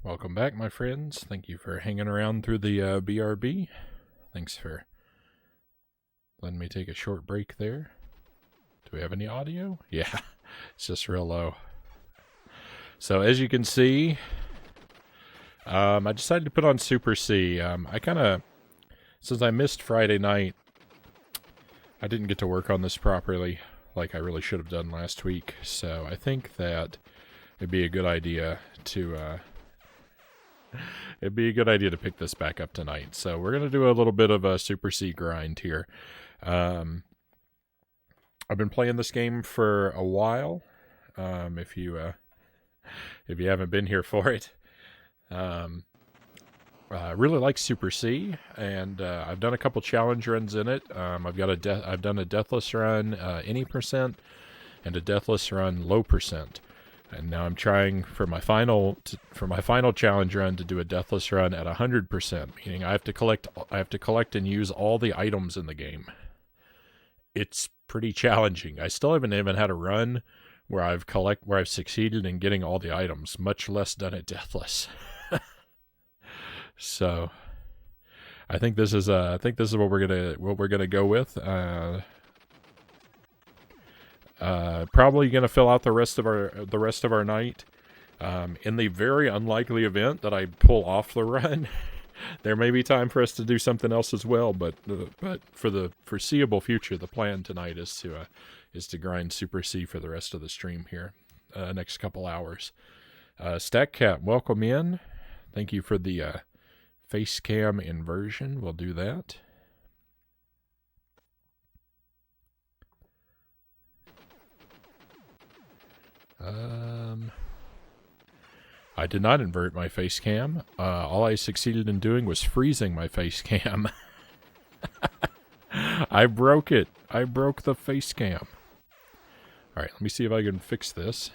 Welcome back, my friends. Thank you for hanging around through the BRB. Thanks for letting me take a short break there. Do we have any audio? Yeah, it's just real low. So as you can see, I decided to put on Super C. Since I missed Friday night, I didn't get to work on this properly like I really should have done last week. So I think that it'd be a good idea to pick this back up tonight. So we're going to do a little bit of a Super C grind here. I've been playing this game for a while. If you haven't been here for it, I really like Super C, and I've done a couple challenge runs in it. I've done a deathless run any percent, and a deathless run low percent. And now I'm trying for my final challenge run to do a deathless run at 100%, meaning I have to collect and use all the items in the game. It's pretty challenging. I still haven't even had a run where I've succeeded in getting all the items, much less done it deathless. So I think this is what we're gonna go with. Probably gonna fill out the rest of our night. In the very unlikely event that I pull off the run, there may be time for us to do something else as well. But for the foreseeable future, the plan tonight is to grind Super C for the rest of the stream here, next couple hours. Stack Cat, welcome in. Thank you for the face cam inversion. We'll do that. I did not invert my face cam. All I succeeded in doing was freezing my face cam. I broke it. I broke the face cam. Alright, let me see if I can fix this.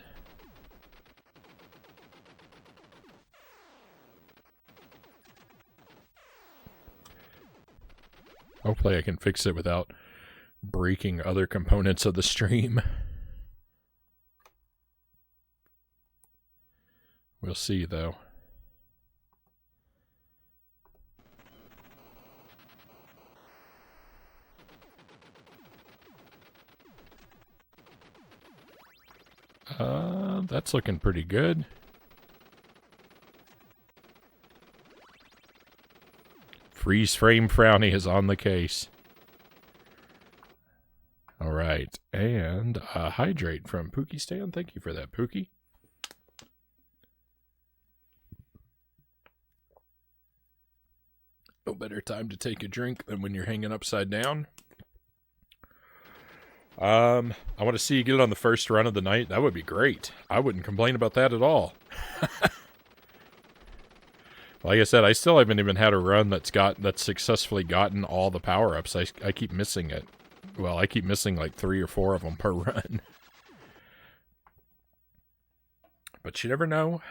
Hopefully I can fix it without breaking other components of the stream. We'll see, though. That's looking pretty good. Freeze frame Frownie is on the case. Alright, and hydrate from Pookie Stan. Thank you for that, Pookie. No better time to take a drink than when you're hanging upside down. I want to see you get it on the first run of the night. That would be great. I wouldn't complain about that at all. Like I said, I still haven't even had a run that's successfully gotten all the power-ups. I keep missing it. Well, I keep missing like 3 or 4 of them per run. But you never know.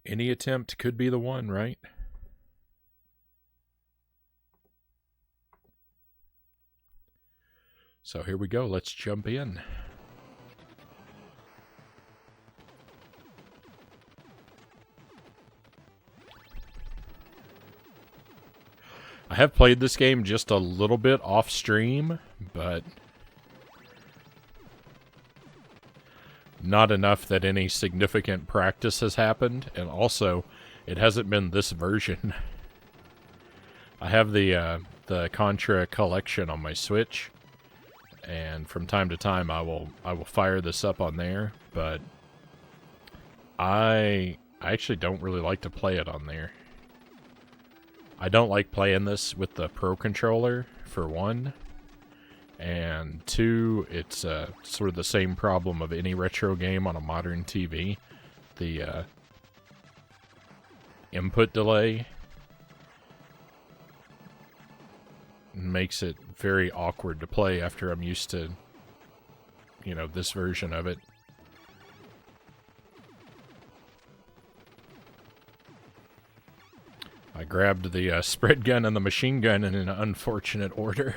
Any attempt could be the one, right? So here we go. Let's jump in. I have played this game just a little bit off stream, but not enough that any significant practice has happened, and also it hasn't been this version. I have the Contra collection on my Switch, and from time to time I will fire this up on there, but I actually don't really like to play it on there. I don't like playing this with the Pro Controller, for one. And two, it's sort of the same problem of any retro game on a modern TV. The input delay makes it very awkward to play after I'm used to, this version of it. I grabbed the spread gun and the machine gun in an unfortunate order.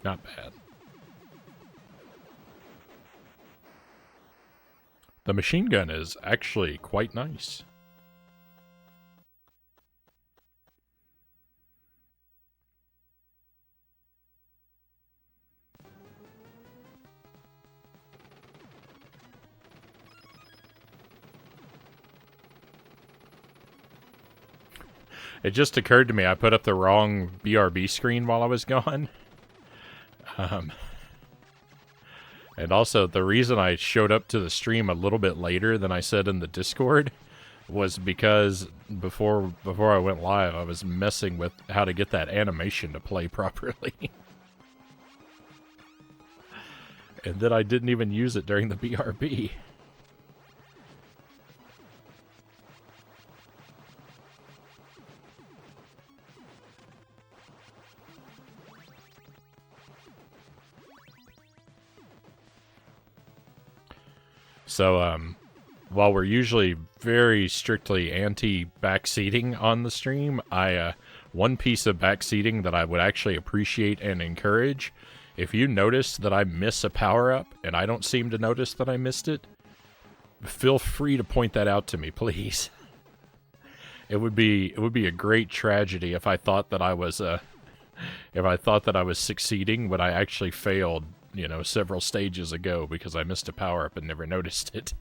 Not bad. The machine gun is actually quite nice. It just occurred to me I put up the wrong BRB screen while I was gone. And also, the reason I showed up to the stream a little bit later than I said in the Discord was because before I went live, I was messing with how to get that animation to play properly. And then I didn't even use it during the BRB. So, while we're usually very strictly anti-backseating on the stream, one piece of backseating that I would actually appreciate and encourage, if you notice that I miss a power-up, and I don't seem to notice that I missed it, feel free to point that out to me, please. It would be a great tragedy if I thought that I was succeeding when I actually failed, you know, several stages ago because I missed a power-up and never noticed it.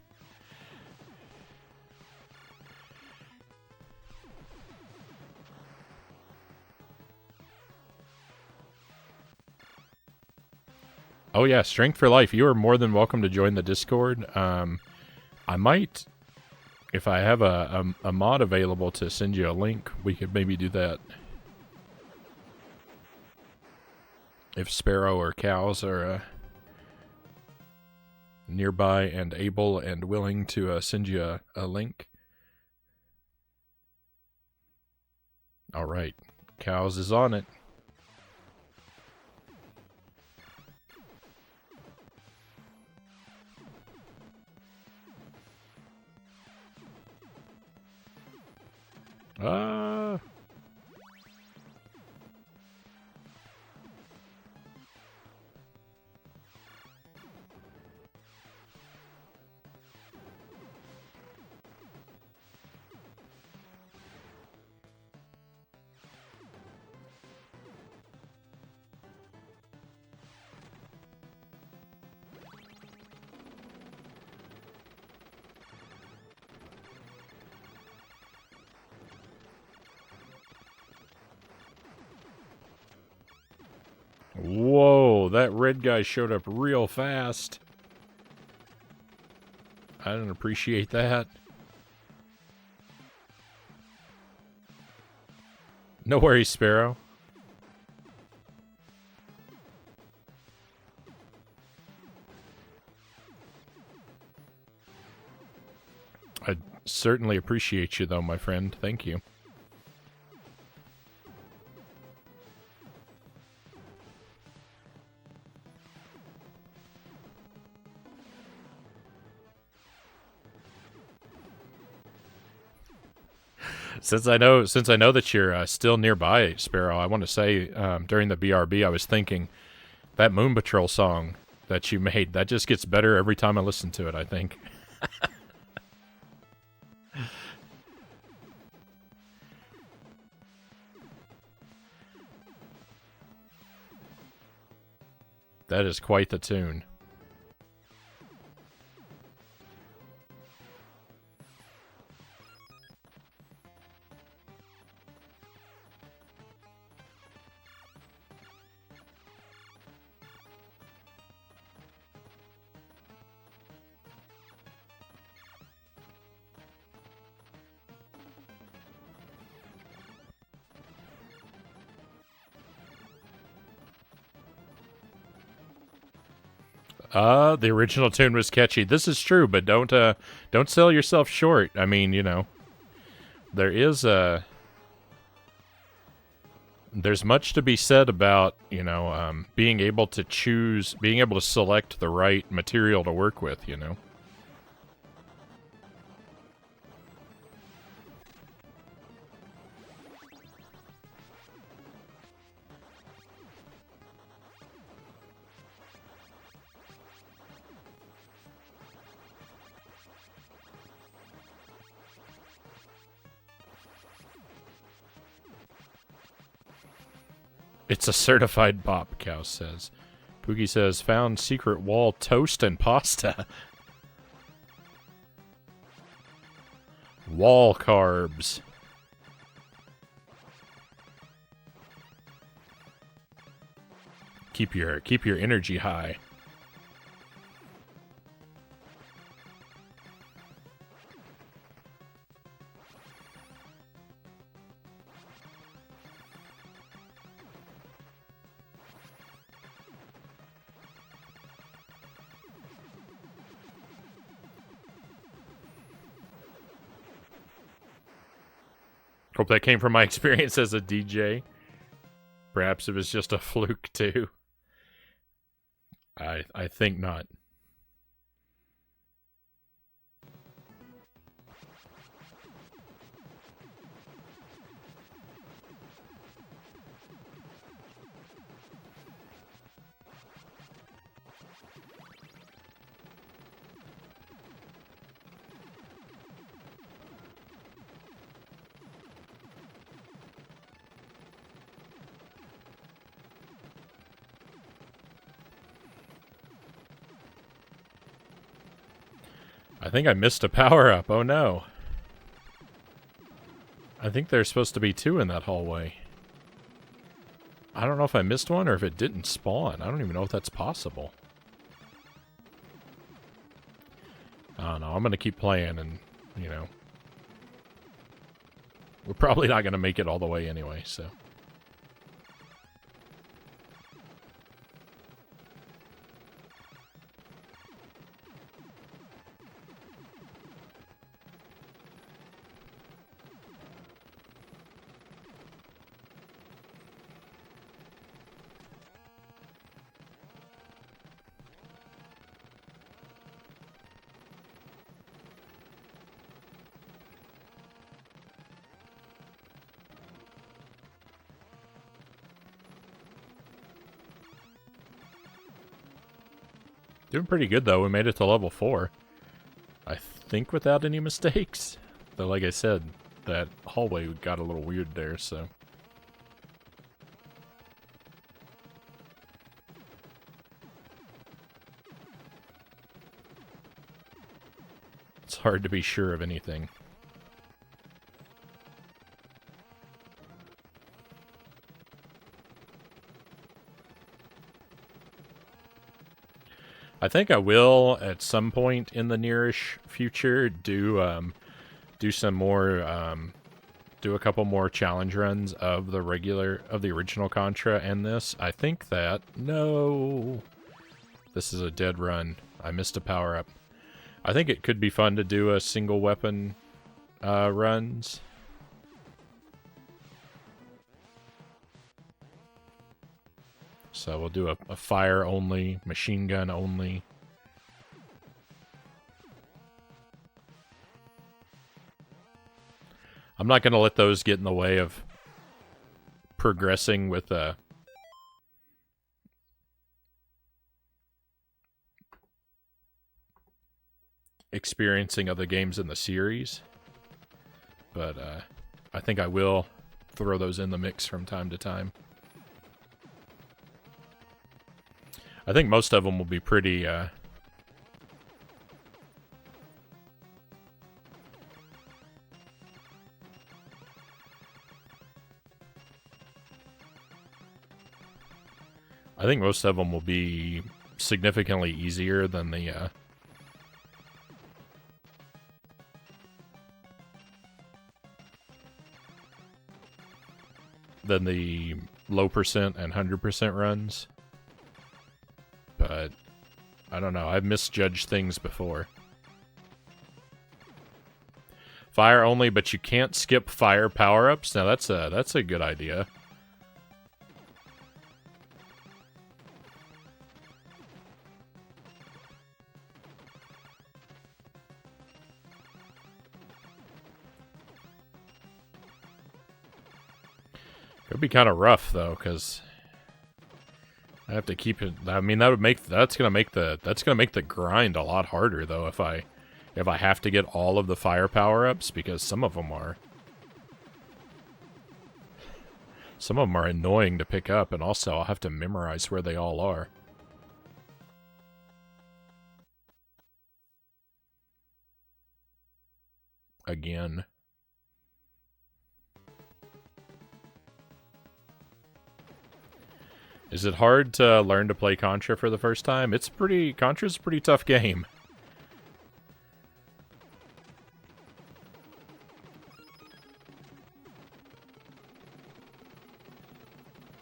Oh yeah, Strength for Life. You are more than welcome to join the Discord. I might, if I have a mod available to send you a link, we could maybe do that. If Sparrow or Cows are nearby and able and willing to send you a link. All right, Cows is on it. Whoa, that red guy showed up real fast. I didn't appreciate that. No worries, Sparrow. I certainly appreciate you, though, my friend. Thank you. Since I know that you're still nearby, Sparrow, I want to say during the BRB, I was thinking that Moon Patrol song that you made, that just gets better every time I listen to it, I think. That is quite the tune. The original tune was catchy. This is true, but don't sell yourself short. I mean, you know, there's much to be said about, you know, being able to select the right material to work with, you know. It's a certified bop, Cow says. Pookie says, found secret wall toast and pasta. Wall carbs. Keep your energy high. Hope that came from my experience as a DJ. Perhaps it was just a fluke too. I think not. I think I missed a power-up. Oh no. I think there's supposed to be 2 in that hallway. I don't know if I missed one or if it didn't spawn. I don't even know if that's possible. I don't know. I'm going to keep playing and, you know. We're probably not going to make it all the way anyway, so. Doing pretty good, though. We made it to level 4. I think without any mistakes. Though, like I said, that hallway got a little weird there, so. It's hard to be sure of anything. I think I will, at some point in the nearish future, do some more, do a couple more challenge runs of the original Contra and this. I think that, no, this is a dead run. I missed a power-up. I think it could be fun to do a single weapon, runs. So we'll do a fire only, machine gun only. I'm not going to let those get in the way of progressing with experiencing other games in the series. But I think I will throw those in the mix from time to time. I think most of them will be pretty, I think most of them will be significantly easier than the, low percent and 100% runs. But I don't know. I've misjudged things before. Fire only, but you can't skip fire power-ups. Now that's a good idea. Could be kind of rough though, because I have to keep it. I mean, that's gonna make the grind a lot harder though if I have to get all of the fire power-ups, because some of them are Some of them are annoying to pick up, and also I'll have to memorize where they all are. Again. Is it hard to learn to play Contra for the first time? Contra's a pretty tough game.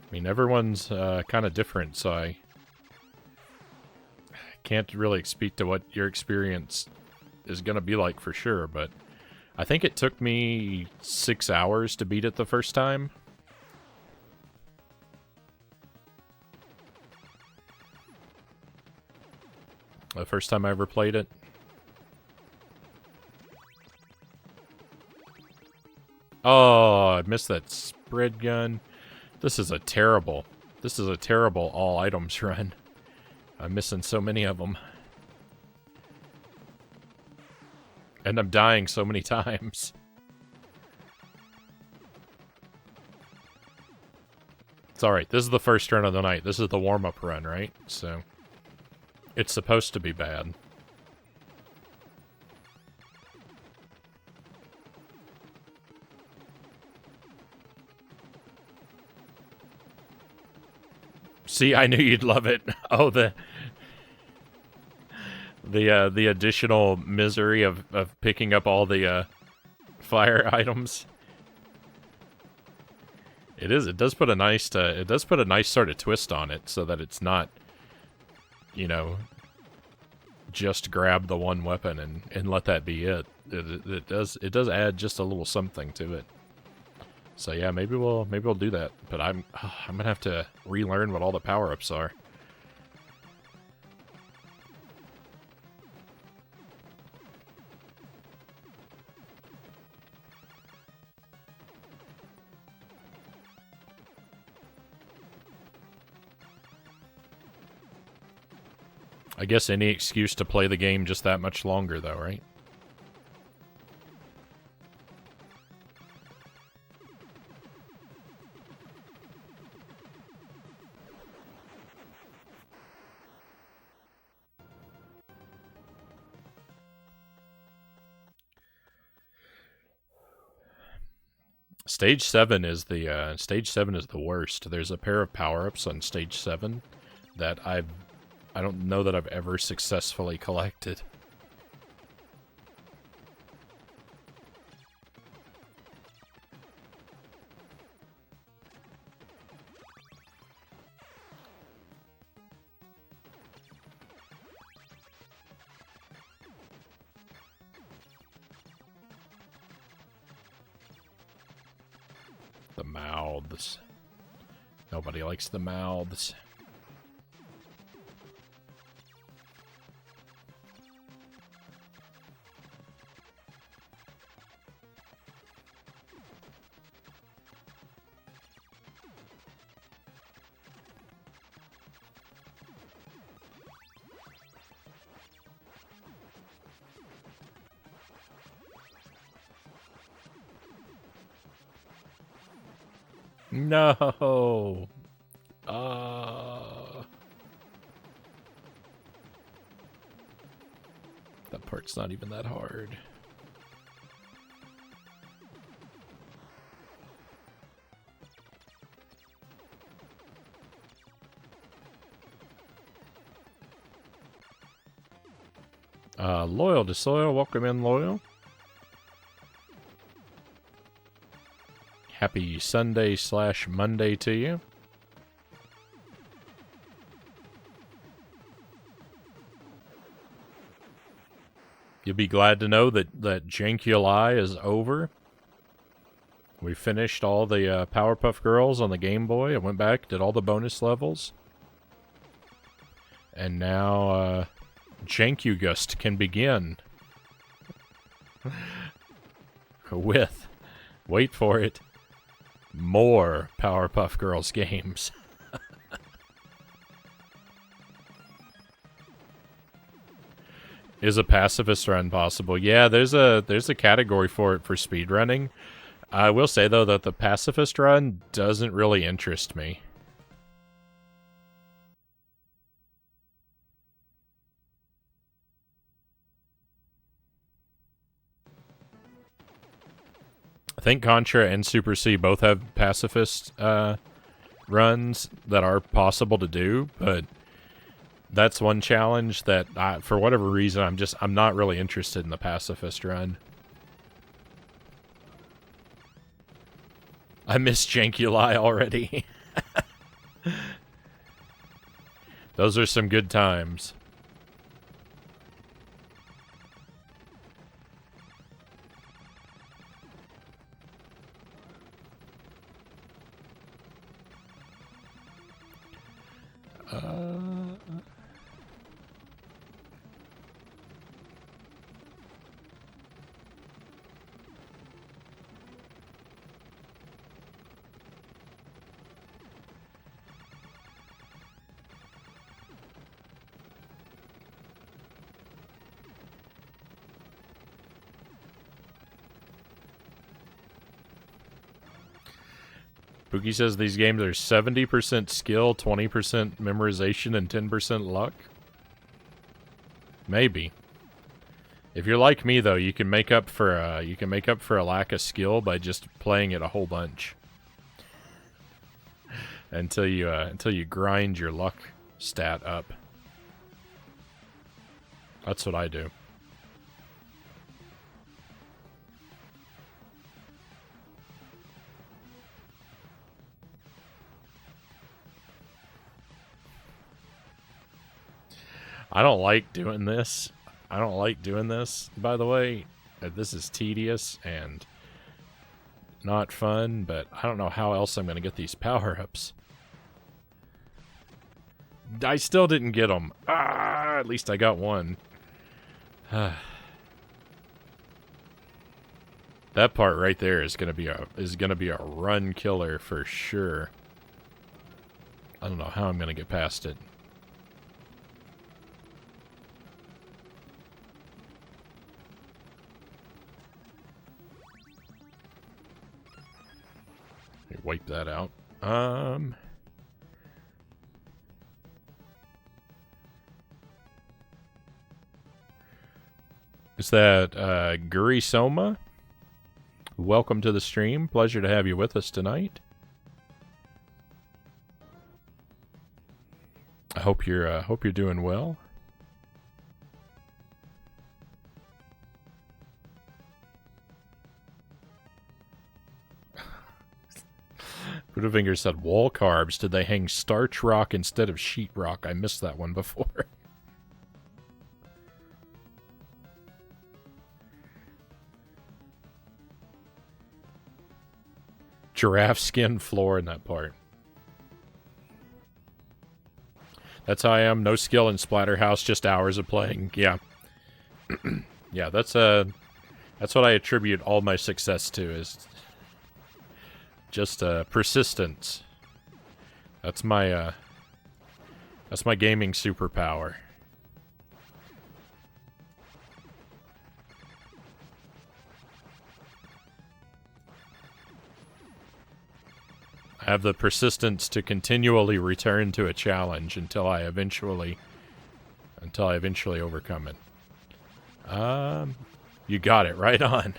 I mean, everyone's kind of different, so I can't really speak to what your experience is going to be like for sure, but I think it took me 6 hours to beat it the first time. The first time I ever played it. Oh, I missed that spread gun. This is a terrible all items run. I'm missing so many of them. And I'm dying so many times. It's alright, this is the first run of the night. This is the warm-up run, right? So, it's supposed to be bad. See, I knew you'd love it. Oh, the additional misery of picking up all the fire items. It does put a nice sort of twist on it, so that it's not, you know, just grab the one weapon and let that be it. It does add just a little something to it. So yeah, maybe we'll do that. But I'm gonna have to relearn what all the power-ups are. I guess any excuse to play the game just that much longer, though, right? Stage 7 is the worst. There's a pair of power-ups on Stage 7 that I don't know that I've ever successfully collected. The mouths. Nobody likes the mouths. No. That part's not even that hard. Loyal to Soil, welcome in, Loyal. Happy Sunday/Monday to you. You'll be glad to know that Jankuli is over. We finished all the Powerpuff Girls on the Game Boy. I went back, did all the bonus levels. And now, Jankugust can begin. With, wait for it, more Powerpuff Girls games. Is a pacifist run possible? Yeah, there's a category for it for speedrunning. I will say, though, that the pacifist run doesn't really interest me. I think Contra and Super C both have pacifist runs that are possible to do, but that's one challenge that, for whatever reason, I'm not really interested in the pacifist run. I miss Jankuli already. Those are some good times. Pookie says these games are 70% skill, 20% memorization, and 10% luck. Maybe. If you're like me, though, you can make up for a lack of skill by just playing it a whole bunch until you grind your luck stat up. That's what I do. I don't like doing this. By the way. This is tedious and not fun, but I don't know how else I'm going to get these power-ups. I still didn't get them. At least I got one. That part right there is going to be a run killer for sure. I don't know how I'm going to get past it. Wipe that out. Is that Guri Soma? Welcome to the stream. Pleasure to have you with us tonight. I hope you're doing well. Buddhafinger said wall carbs. Did they hang starch rock instead of sheetrock? I missed that one before. Giraffe skin floor in that part. That's how I am. No skill in Splatterhouse, just hours of playing. Yeah. Yeah, that's what I attribute all my success to, is just persistence. That's my gaming superpower. I have the persistence to continually return to a challenge until I eventually overcome it. You got it right on.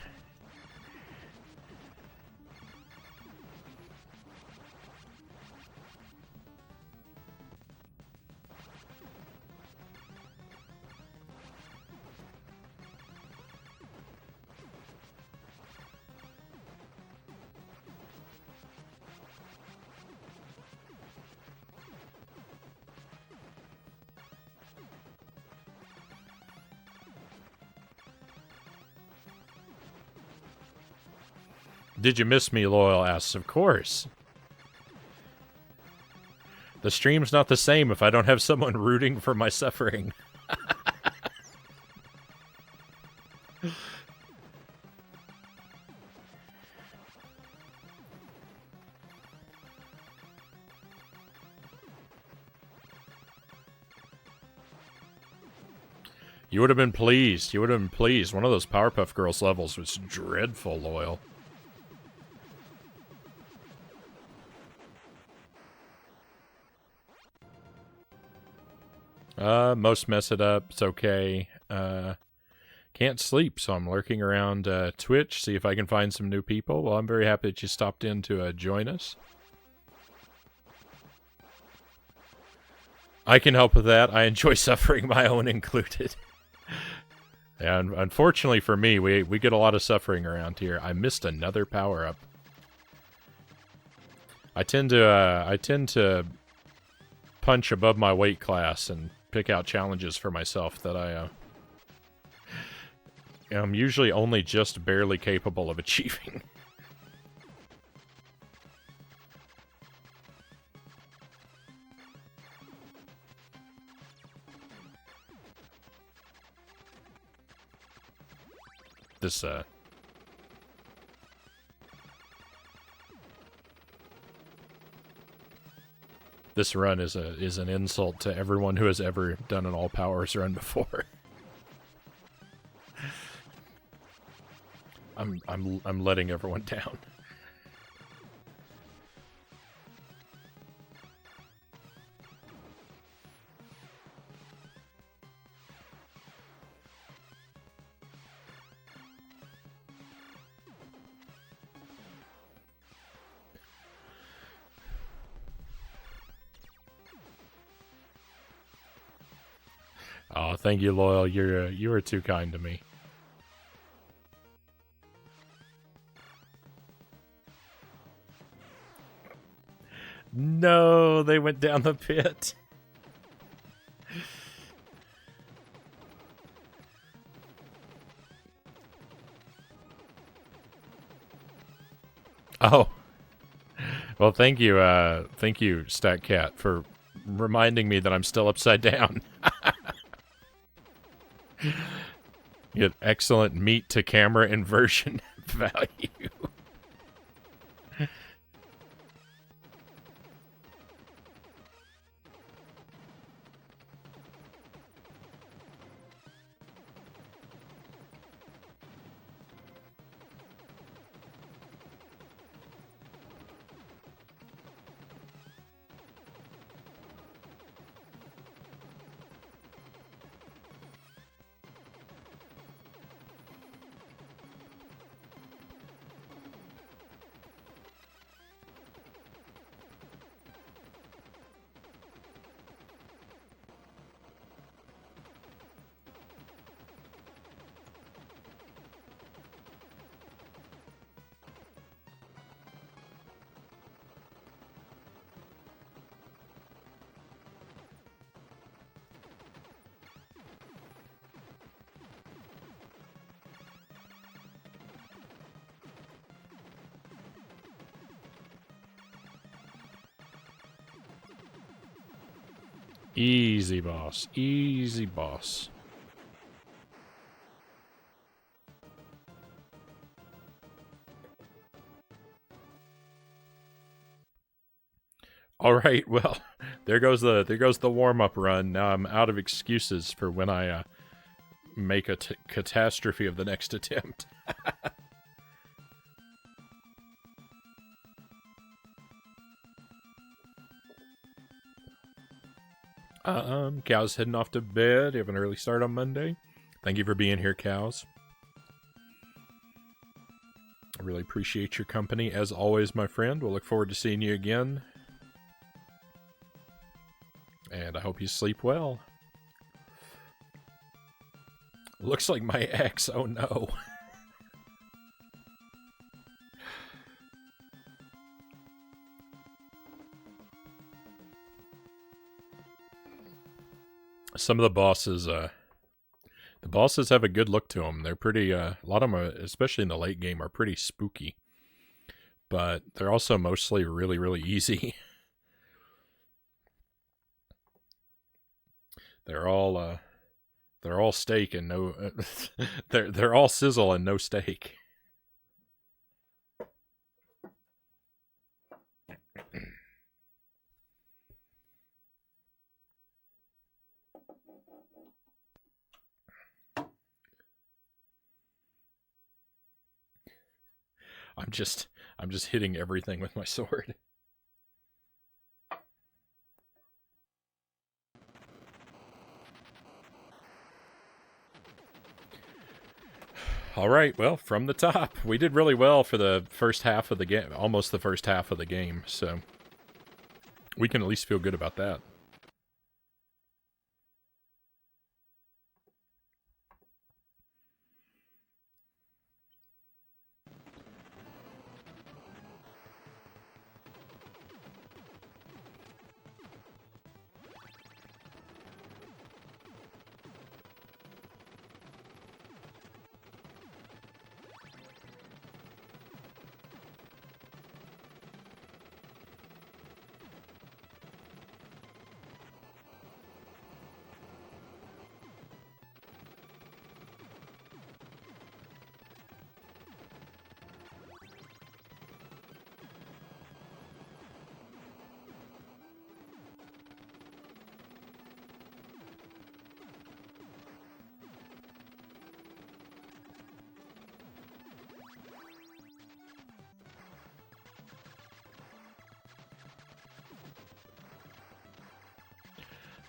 Did you miss me, Loyal asks. Of course. The stream's not the same if I don't have someone rooting for my suffering. You would have been pleased. You would have been pleased. One of those Powerpuff Girls levels was dreadful, Loyal. Most mess it up. It's okay. Can't sleep, so I'm lurking around Twitch, see if I can find some new people. Well, I'm very happy that you stopped in to join us. I can help with that. I enjoy suffering, my own included. And unfortunately for me, we get a lot of suffering around here. I missed another power-up. I tend to punch above my weight class and pick out challenges for myself that I am usually only just barely capable of achieving. This run is an insult to everyone who has ever done an all powers run before. I'm letting everyone down. Oh, thank you, Loyal. You are too kind to me. No, they went down the pit. Oh. Well, thank you, Stat Cat, for reminding me that I'm still upside down. You get excellent meat to camera inversion value. Easy, boss. Easy, boss. All right, well, there goes the warm-up run. Now I'm out of excuses for when I make a catastrophe of the next attempt. Cow's heading off to bed. You have an early start on Monday. Thank you for being here, Cows. I really appreciate your company, as always, my friend. We'll look forward to seeing you again. And I hope you sleep well. Looks like my ex. Oh no. Some of the bosses have a good look to them. They're pretty, a lot of them, especially in the late game, are pretty spooky. But they're also mostly really, really easy. They're all steak and no, they're all sizzle and no steak. I'm just hitting everything with my sword. All right, well, from the top, we did really well for the first half of the game, almost the first half of the game, so we can at least feel good about that.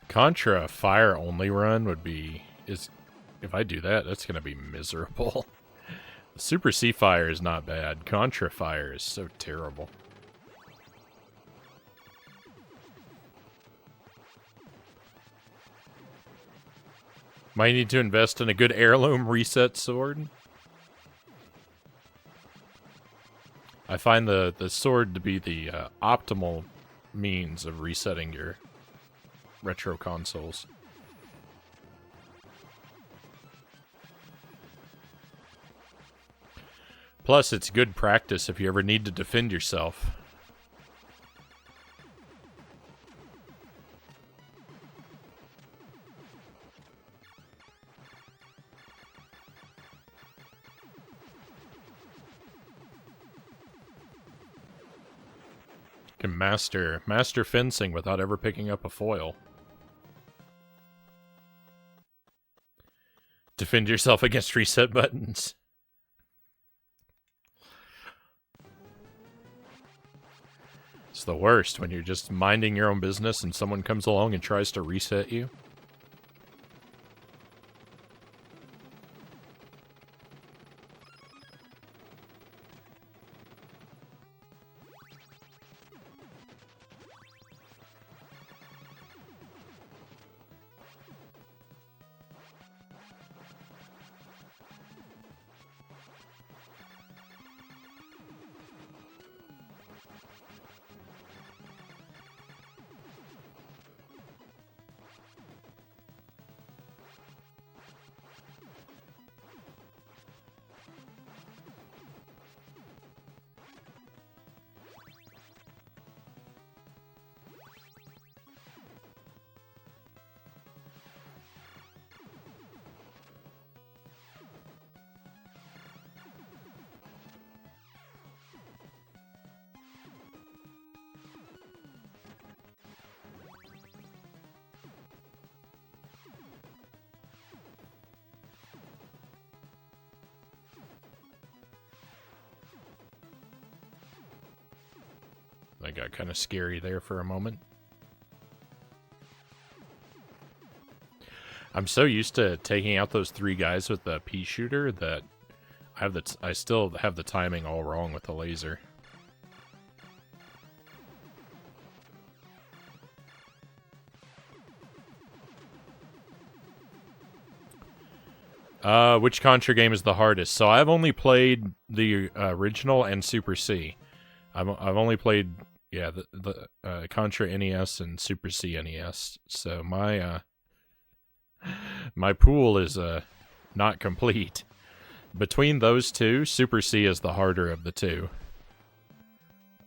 Contra fire only run would be if I do that, that's gonna be miserable. Super C fire is not bad. Contra fire is so terrible. Might need to invest in a good heirloom reset sword. I find the sword to be the optimal means of resetting your retro consoles. Plus, it's good practice if you ever need to defend yourself. You can master fencing without ever picking up a foil. Defend yourself against reset buttons. It's the worst when you're just minding your own business and someone comes along and tries to reset you. That got kind of scary there for a moment. I'm so used to taking out those three guys with the pea shooter that I still have the timing all wrong with the laser. Which Contra game is the hardest? So I've only played the original and Super C. I've only played the Contra NES and Super C NES. So my pool is not complete. Between those two, Super C is the harder of the two,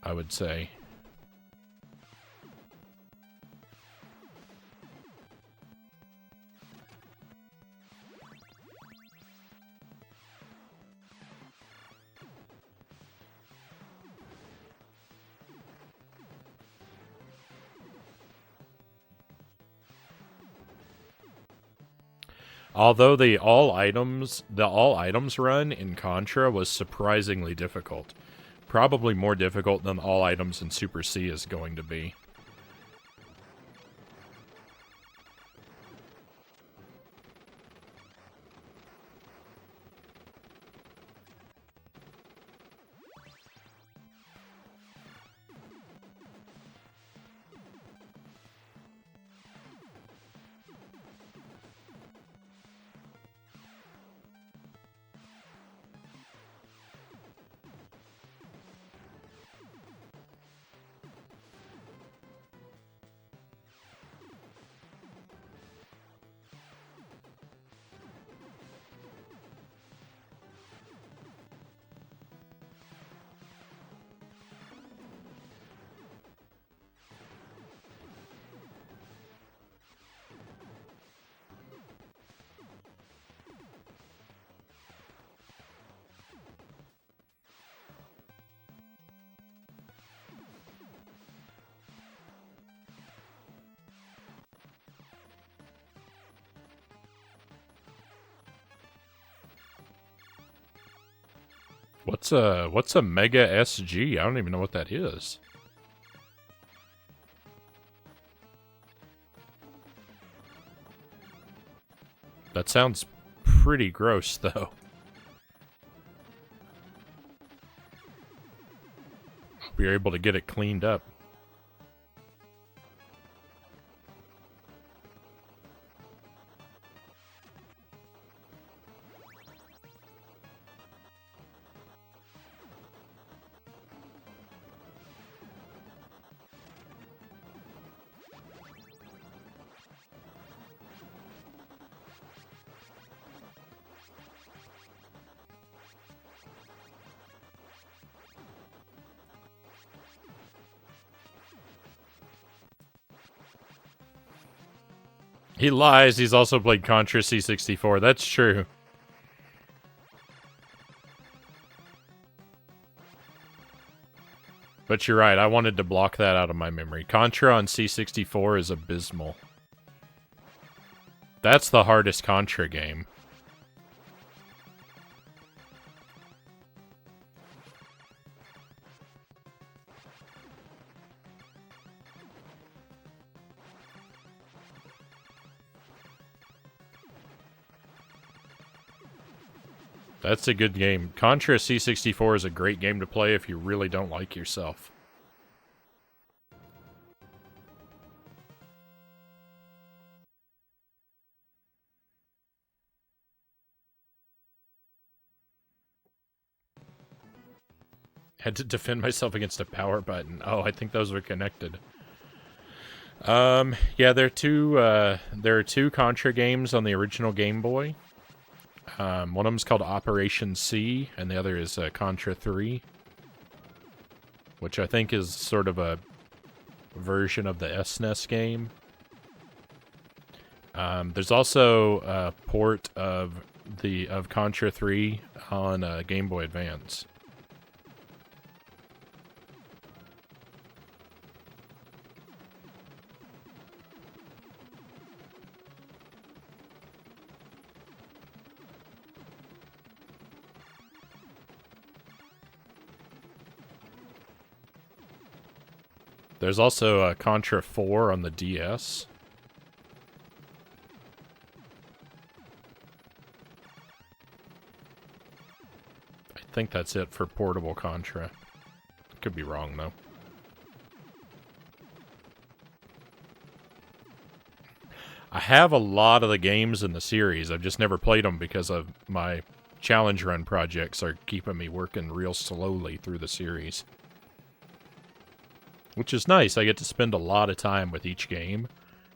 I would say. Although the all items run in Contra was surprisingly difficult. Probably more difficult than all items in Super C is going to be. What's a Mega SG? I don't even know what that is. That sounds pretty gross, though. Hope you're able to get it cleaned up. He lies. He's also played Contra C64. That's true. But you're right. I wanted to block that out of my memory. Contra on C64 is abysmal. That's the hardest Contra game. That's a good game. Contra C64 is a great game to play if you really don't like yourself. Had to defend myself against a power button. Oh, I think those were connected. Yeah, there are two Contra games on the original Game Boy. One of them's called Operation C, and the other is Contra 3. Which I think is sort of a version of the SNES game. There's also a port of Contra 3 on Game Boy Advance. There's also Contra 4 on the DS. I think that's it for portable Contra. Could be wrong, though. I have a lot of the games in the series. I've just never played them because of my challenge run projects are keeping me working real slowly through the series. Which is nice. I get to spend a lot of time with each game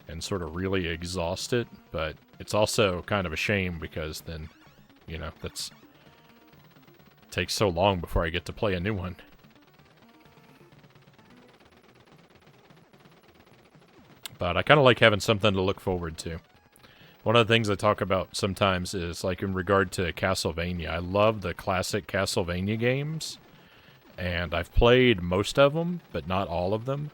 and sort of really exhaust it, but it's also kind of a shame because then, you know, it takes so long before I get to play a new one. But I kind of like having something to look forward to. One of the things I talk about sometimes is, like, in regard to Castlevania. I love the classic Castlevania games. And I've played most of them, but not all of them.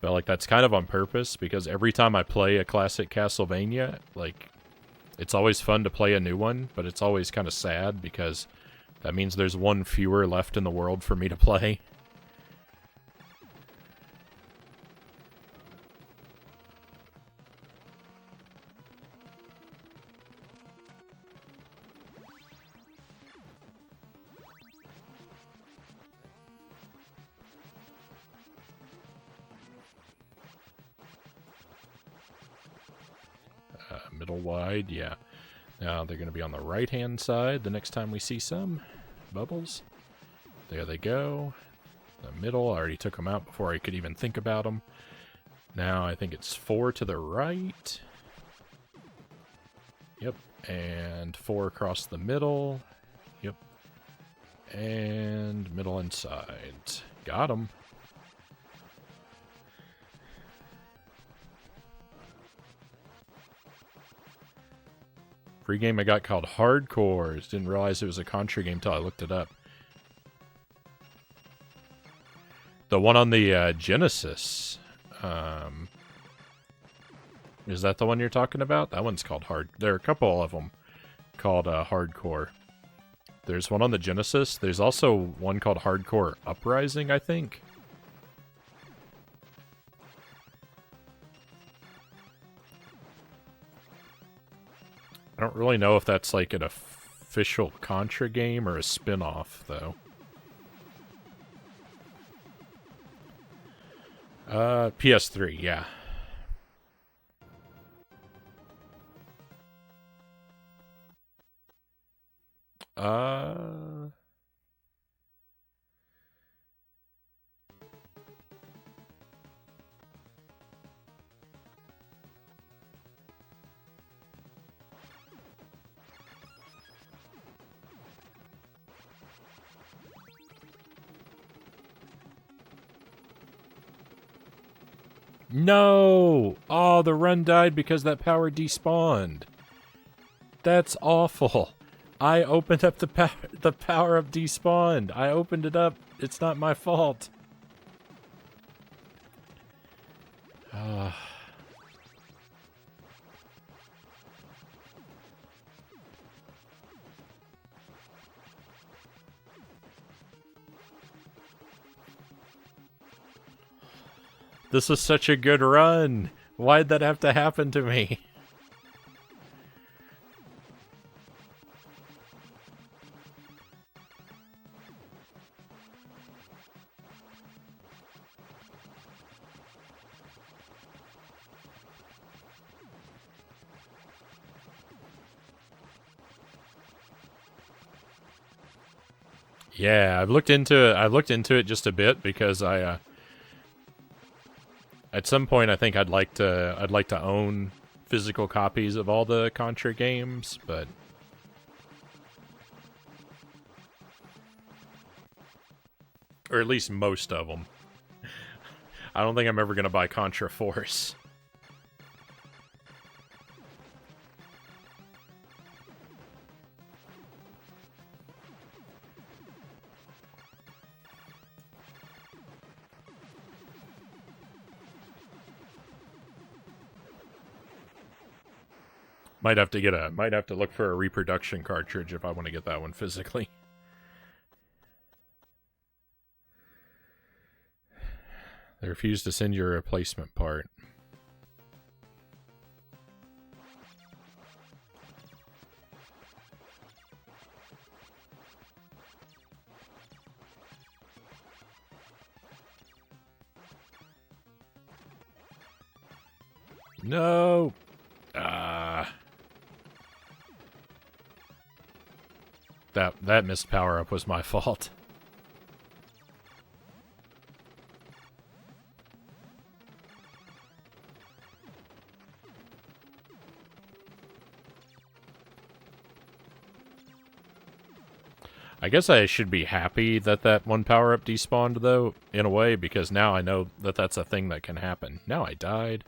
But, like, that's kind of on purpose, because every time I play a classic Castlevania, like, it's always fun to play a new one, but it's always kind of sad, because that means there's one fewer left in the world for me to play. Middle wide, yeah. Now they're going to be on the right-hand side the next time we see some. Bubbles. There they go. The middle, I already took them out before I could even think about them. Now I think it's 4 to the right. Yep. And 4 across the middle. Yep. And middle and side. Got them. Free game I got called Hardcore. Didn't realize it was a Contra game until I looked it up. The one on the Genesis. Is that the one you're talking about? That one's called Hard. There are a couple of them called Hardcore. There's one on the Genesis. There's also one called Hardcore Uprising, I think. I don't really know if that's like an official Contra game or a spin-off, though. PS3, yeah. No! Oh, the run died because that power despawned. That's awful. I opened up the power up despawned. I opened it up. It's not my fault. This was such a good run. Why'd that have to happen to me? Yeah, I've looked into it. I looked into it just a bit because I at some point I think I'd like to own physical copies of all the Contra games, but or at least most of them. I don't think I'm ever going to buy Contra Force. Might have to look for a reproduction cartridge if I want to get that one physically. They refuse to send you a replacement part. No! That missed power-up was my fault. I guess I should be happy that that one power-up despawned, though, in a way, because now I know that that's a thing that can happen. Now I died.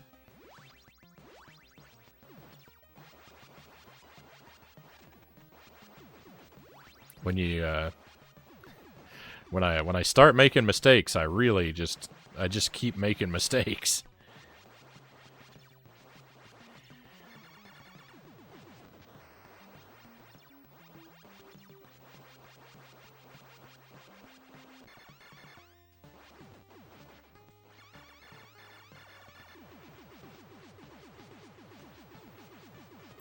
When you, when I start making mistakes, I just keep making mistakes.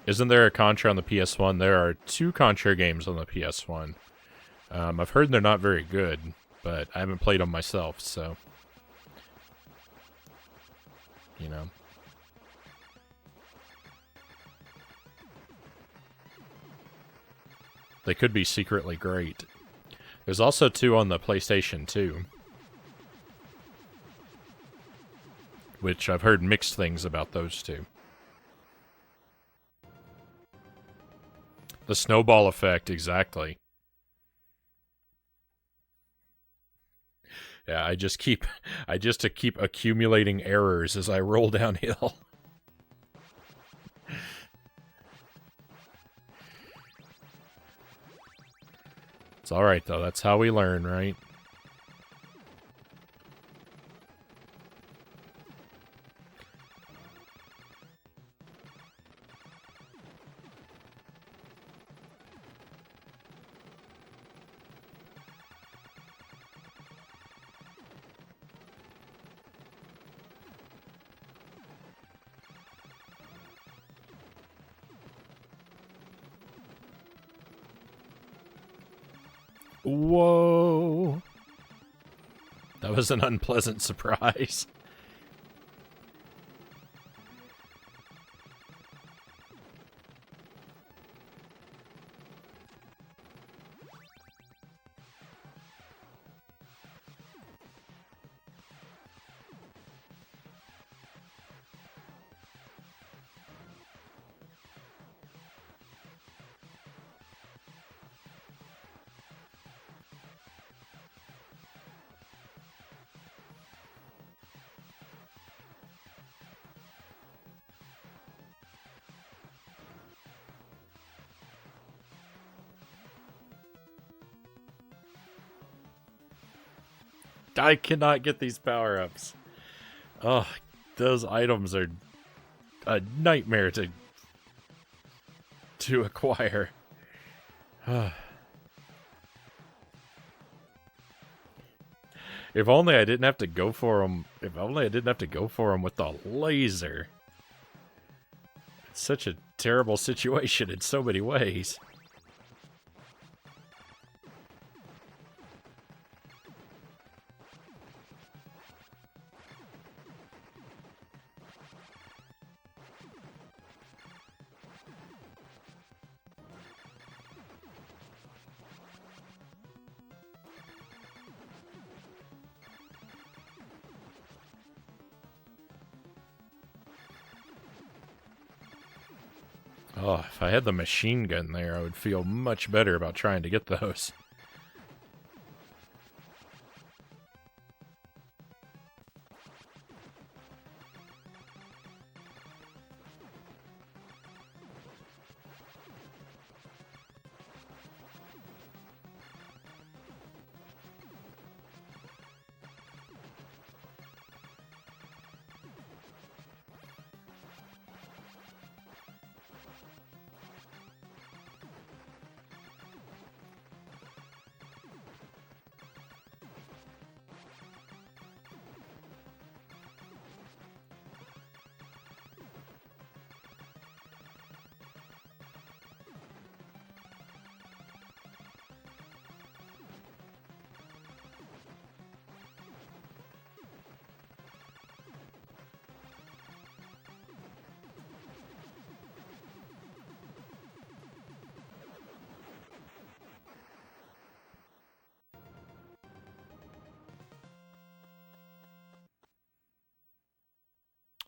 Isn't there a Contra on the PS1? There are 2 Contra games on the PS1. I've heard they're not very good, but I haven't played them myself, so... You know. They could be secretly great. There's also 2 on the PlayStation 2. Which I've heard mixed things about those 2. The snowball effect, exactly. Yeah, I just keep accumulating errors as I roll downhill. It's alright, though. That's how we learn, right? Whoa! That was an unpleasant surprise. I cannot get these power-ups. Oh, those items are a nightmare to acquire. If only I didn't have to go for them. If only I didn't have to go for them with the laser. It's such a terrible situation in so many ways. Oh, if I had the machine gun there, I would feel much better about trying to get those.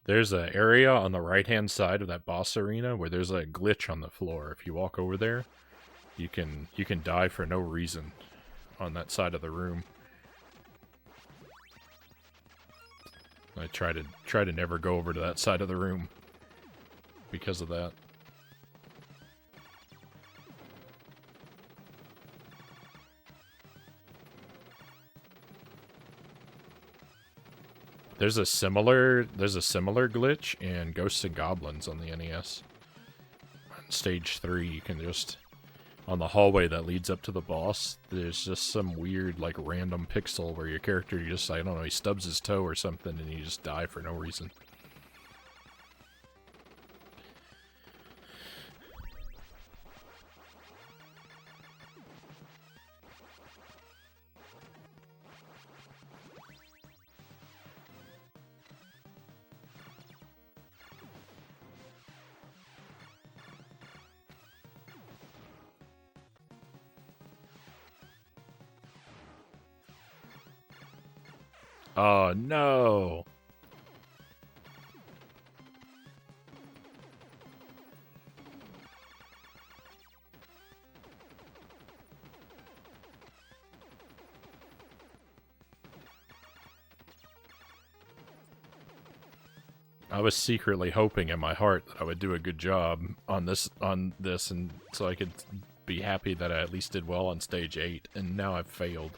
There's an area on the right-hand side of that boss arena where there's a glitch on the floor. If you walk over there, you can die for no reason on that side of the room. I try to never go over to that side of the room because of that. There's a similar glitch in Ghosts and Goblins on the NES. On stage 3, you can just, on the hallway that leads up to the boss, there's just some weird, like, random pixel where your character just, I don't know, he stubs his toe or something and you just die for no reason. Oh, no! I was secretly hoping in my heart that I would do a good job on this, and so I could be happy that I at least did well on stage 8, and now I've failed.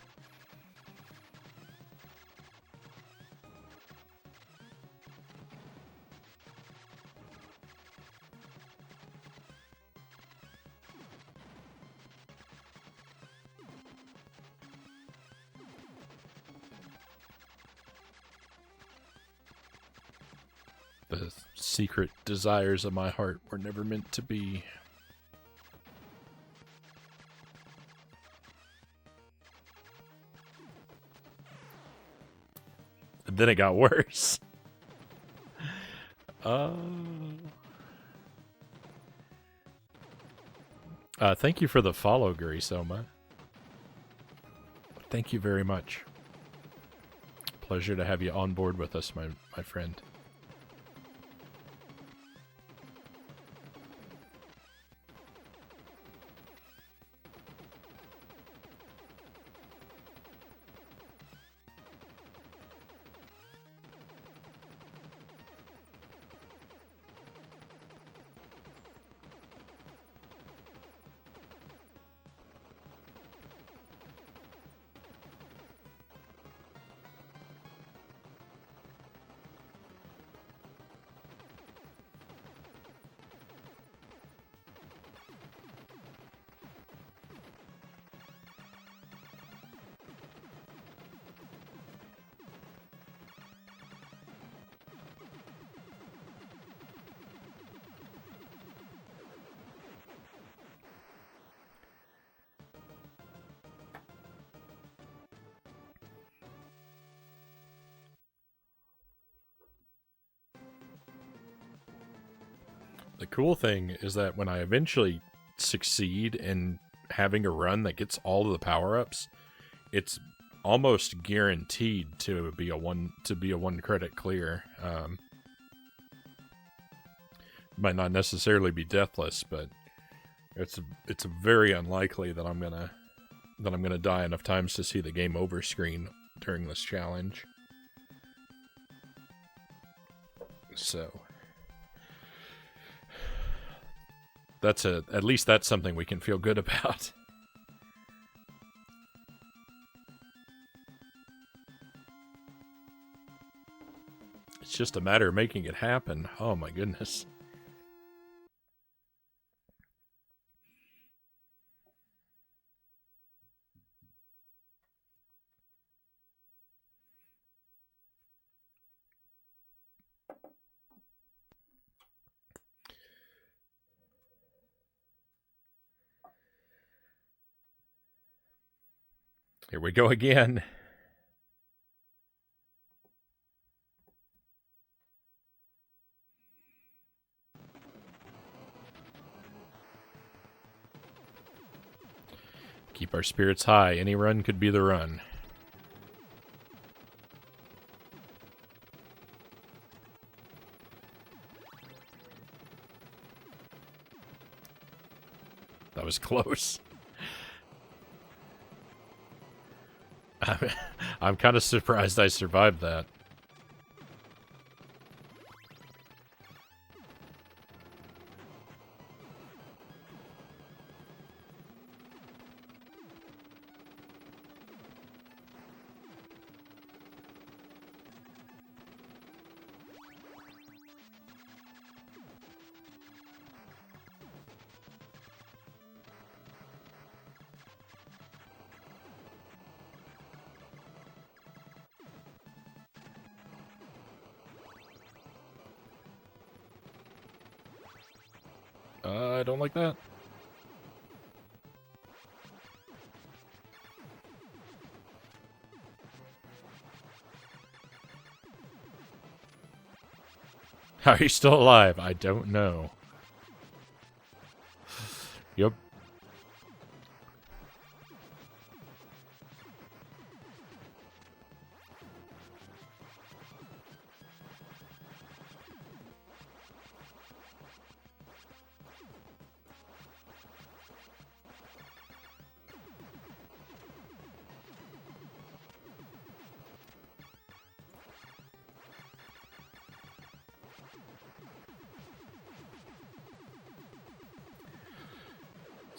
The secret desires of my heart were never meant to be. then it got worse. Thank you for the follow, Gurisoma. Thank you very much. Pleasure to have you on board with us, my friend. The cool thing is that when I eventually succeed in having a run that gets all of the power-ups, it's almost guaranteed to be a one credit clear. Might not necessarily be deathless, but it's very unlikely that I'm gonna die enough times to see the game over screen during this challenge. So at least that's something we can feel good about. It's just a matter of making it happen. Oh my goodness. Here we go again. Keep our spirits high. Any run could be the run. That was close. I'm kind of surprised I survived that. I don't like that. How are you still alive? I don't know. Yep.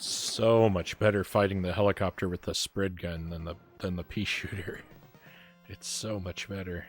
So much better fighting the helicopter with the spread gun than the pea shooter. It's so much better.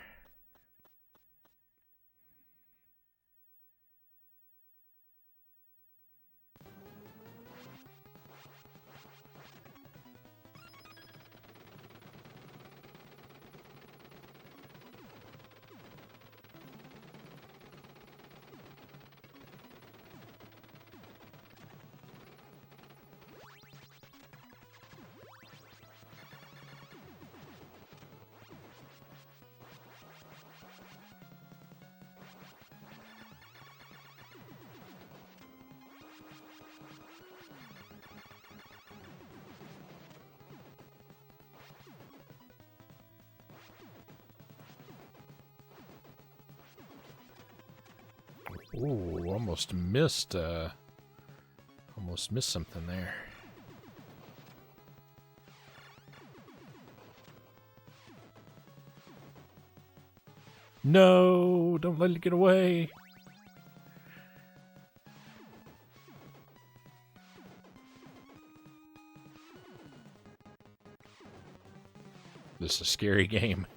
Ooh, almost missed something there. No, don't let it get away. This is a scary game.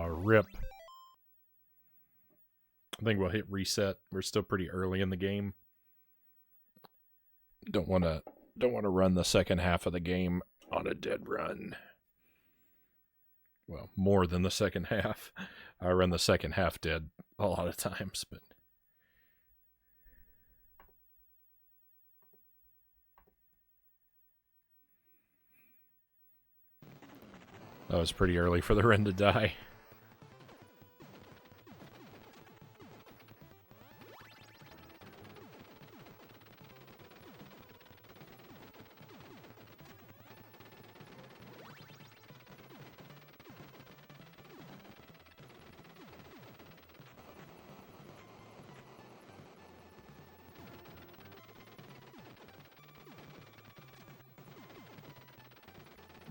Rip. I think we'll hit reset. We're still pretty early in the game. Don't want to run the second half of the game on a dead run. Well, more than the second half. I run the second half dead a lot of times, but that was pretty early for the Ren to die.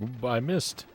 Ooh, I missed.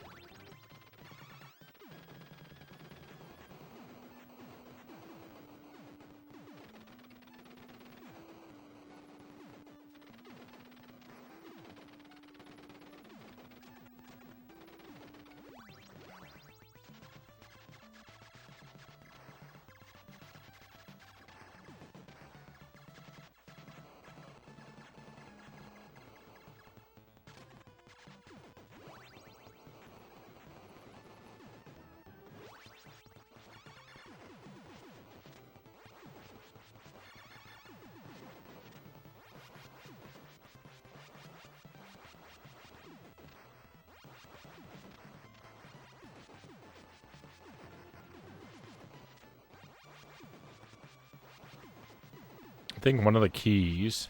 I think one of the keys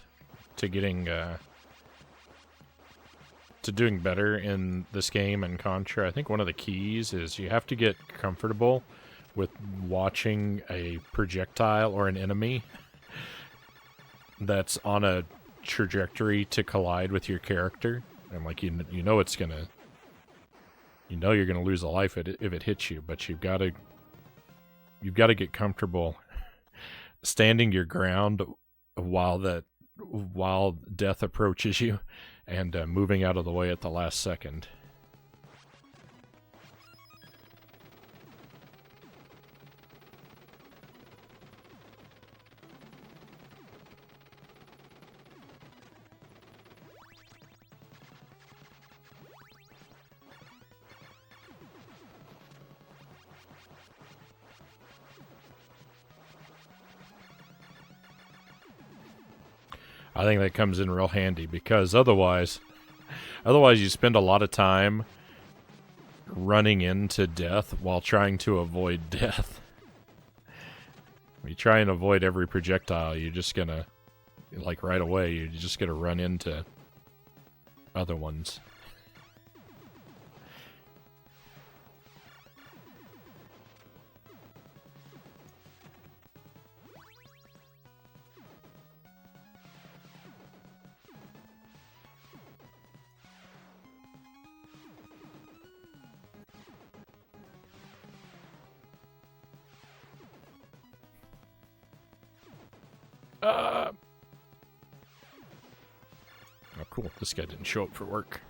to getting to doing better in this game and Contra, I think one of the keys is you have to get comfortable with watching a projectile or an enemy that's on a trajectory to collide with your character. And like you know it's gonna, you know you're gonna lose a life if it hits you, but you've got to get comfortable standing your ground while death approaches you, and moving out of the way at the last second. I think that comes in real handy, because otherwise you spend a lot of time running into death while trying to avoid death. When you try and avoid every projectile, you're just gonna, like right away, you're just gonna run into other ones. Oh, cool. This guy didn't show up for work.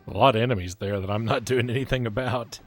A lot of enemies there that I'm not doing anything about.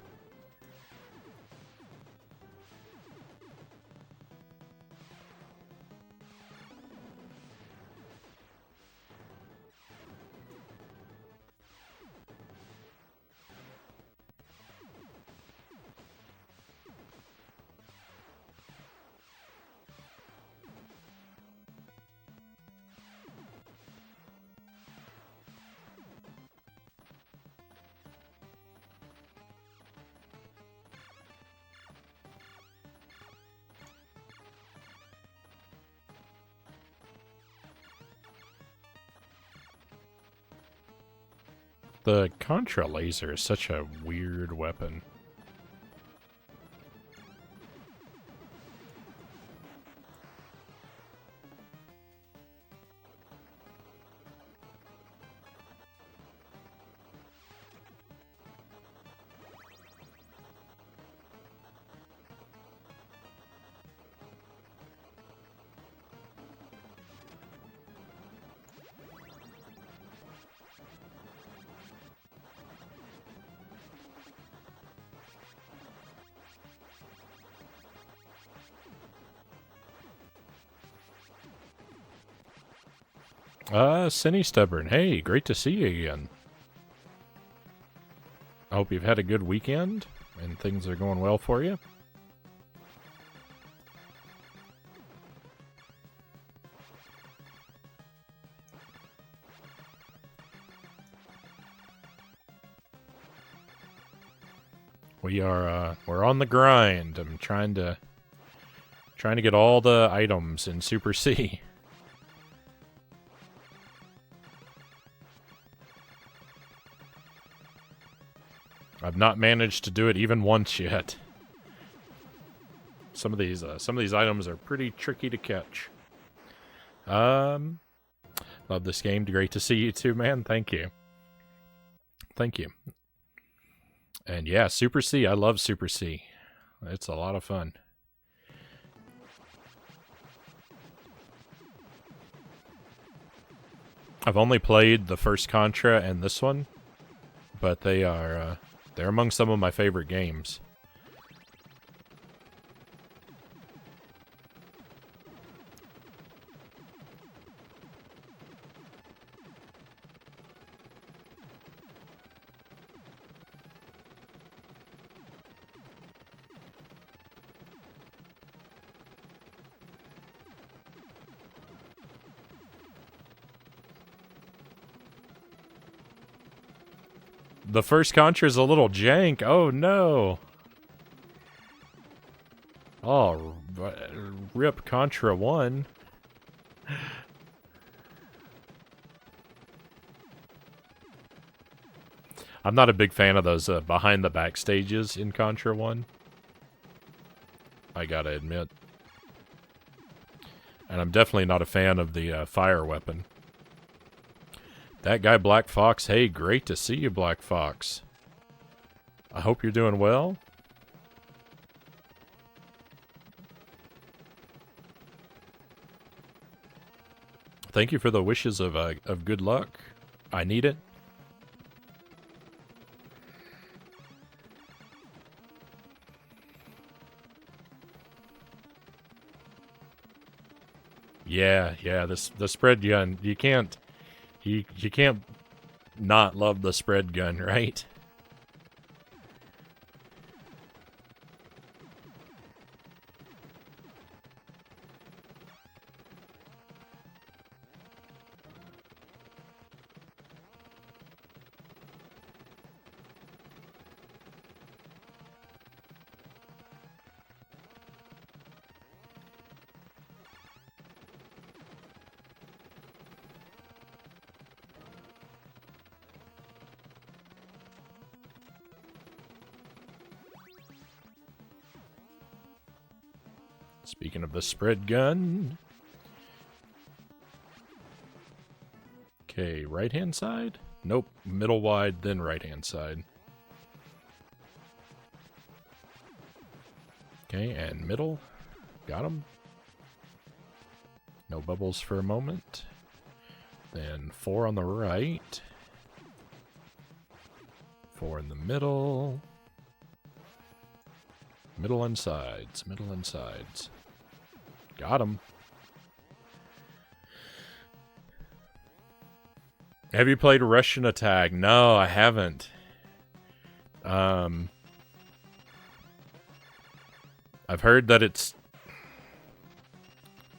The Contra laser is such a weird weapon. Cinny Stubborn. Hey, great to see you again. I hope you've had a good weekend and things are going well for you. We're on the grind. I'm trying to get all the items in Super C. I've not managed to do it even once yet. Some of these items are pretty tricky to catch. Love this game. Great to see you too, man. Thank you. Thank you. And yeah, Super C. I love Super C. It's a lot of fun. I've only played the first Contra and this one, but they're among some of my favorite games. The first Contra is a little jank. Oh no. Oh, rip Contra 1. I'm not a big fan of those behind the back stages in Contra 1. I gotta admit. And I'm definitely not a fan of the fire weapon. That guy Black Fox, hey, great to see you, Black Fox. I hope you're doing well. Thank you for the wishes of good luck. I need it. Yeah, the spread gun. You can't not love the spread gun, right? Speaking of the spread gun. Okay, right-hand side? Nope, middle wide, then right-hand side. Okay, and middle. Got him. No bubbles for a moment. Then 4 on the right. 4 in the middle. Middle and sides, middle and sides. Got him. Have you played Russian Attack? No, I haven't. I've heard that it's...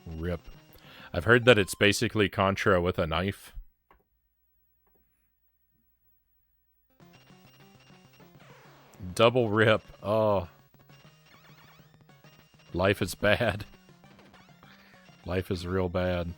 Rip. I've heard that it's basically Contra with a knife. Double rip. Oh. Life is bad. Life is real bad.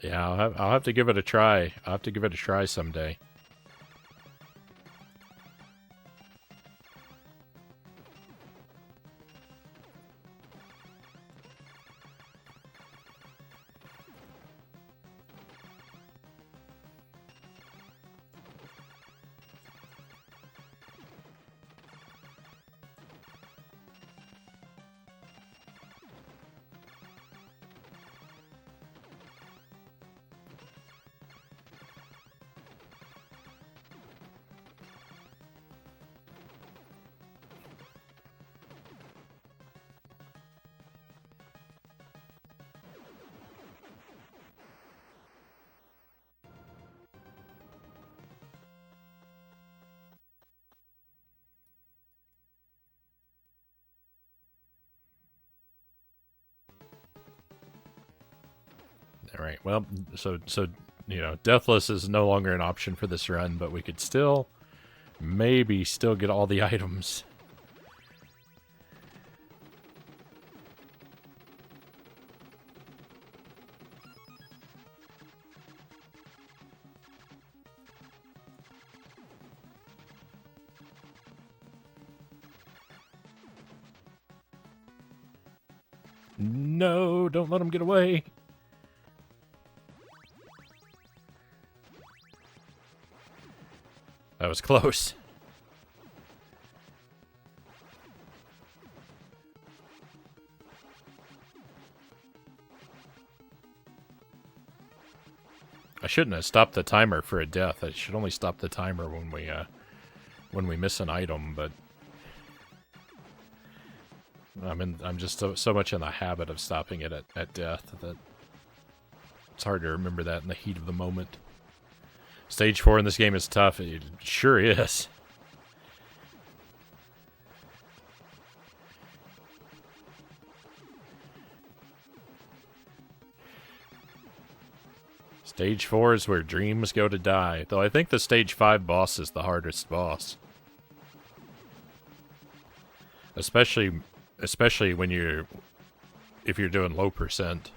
Yeah, I'll have to give it a try. I'll have to give it a try someday. All right. Well, so you know, Deathless is no longer an option for this run, but we could still maybe still get all the items. No, don't let him get away. That was close. I shouldn't have stopped the timer for a death. I should only stop the timer when we miss an item, but I'm just so much in the habit of stopping it at death that it's hard to remember that in the heat of the moment. Stage 4 in this game is tough. It sure is. Stage 4 is where dreams go to die, though I think the Stage 5 boss is the hardest boss. Especially when if you're doing low percent.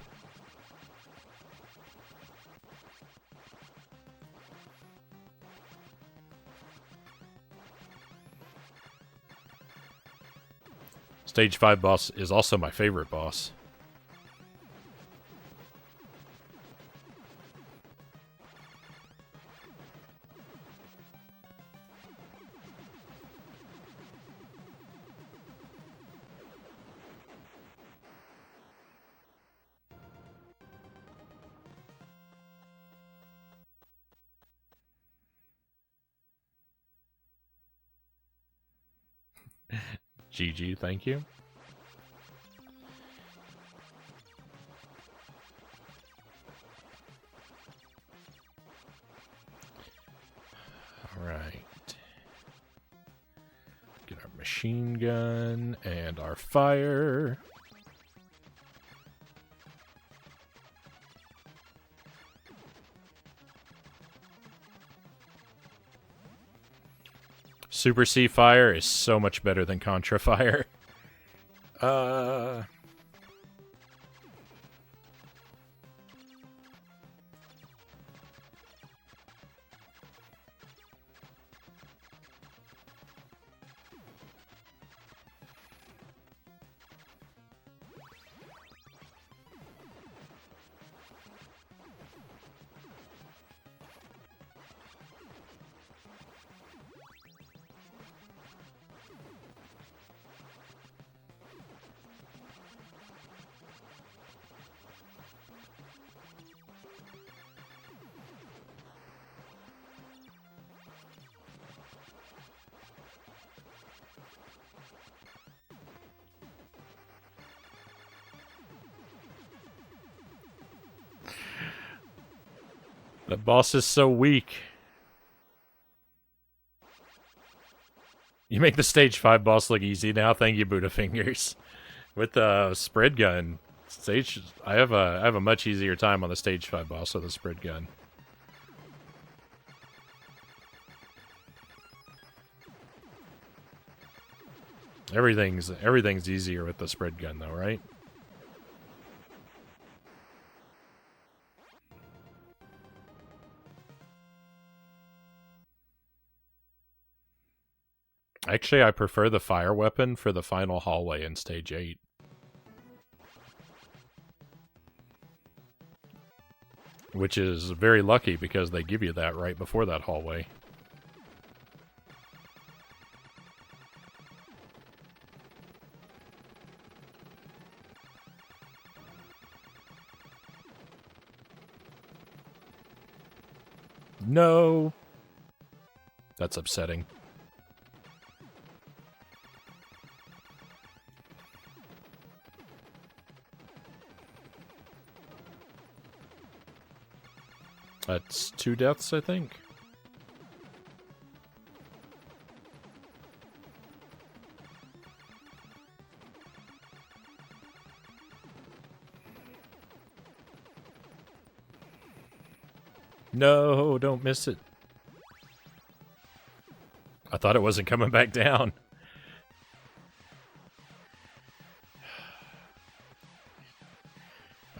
Stage 5 boss is also my favorite boss. GG, thank you. Alright. Get our machine gun and our fire. Super C fire is so much better than Contra fire. The boss is so weak. You make the stage 5 boss look easy now. Thank you, Buddha Fingers. With the spread gun, I have a much easier time on the stage 5 boss with the spread gun. Everything's easier with the spread gun though, right? Actually, I prefer the fire weapon for the final hallway in stage 8. Which is very lucky because they give you that right before that hallway. No! That's upsetting. That's 2 deaths, I think. No, don't miss it. I thought it wasn't coming back down.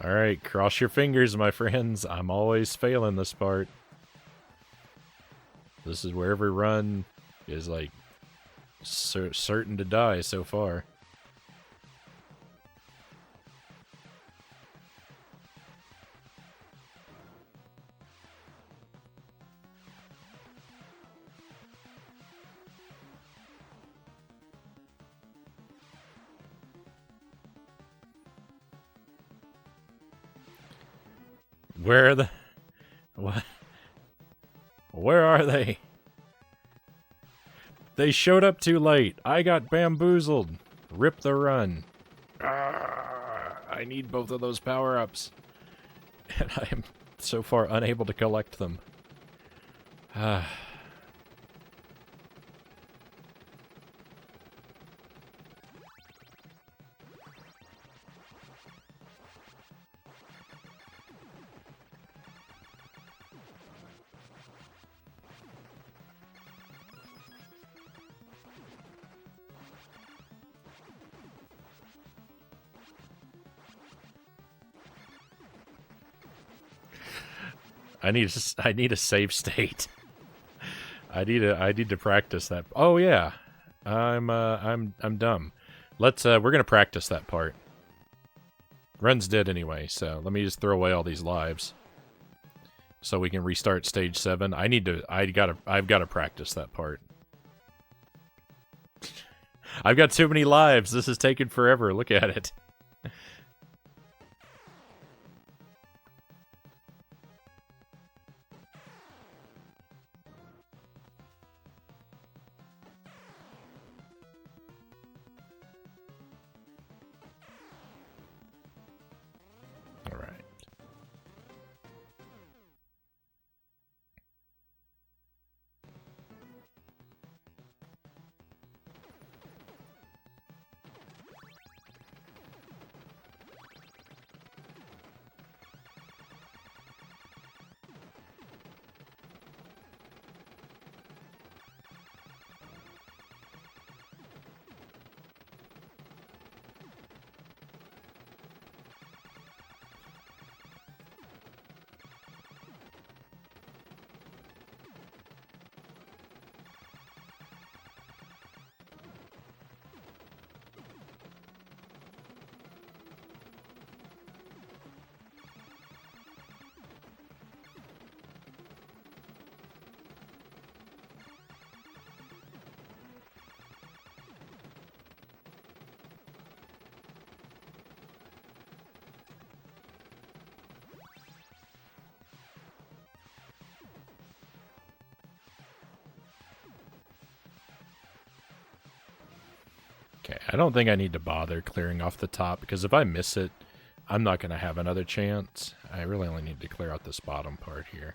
Alright, cross your fingers, my friends. I'm always failing this part. This is where every run is, like, certain to die so far. Where are the... What? Where are they? They showed up too late. I got bamboozled. Rip the run. I need both of those power-ups. And I am so far unable to collect them. I need a save state. I need to practice that. Oh yeah, I'm dumb. Let's we're gonna practice that part. Ren's dead anyway, so let me just throw away all these lives, so we can restart stage 7. I've gotta practice that part. I've got too many lives. This is taking forever. Look at it. All right. Okay, I don't think I need to bother clearing off the top, because if I miss it, I'm not going to have another chance. I really only need to clear out this bottom part here.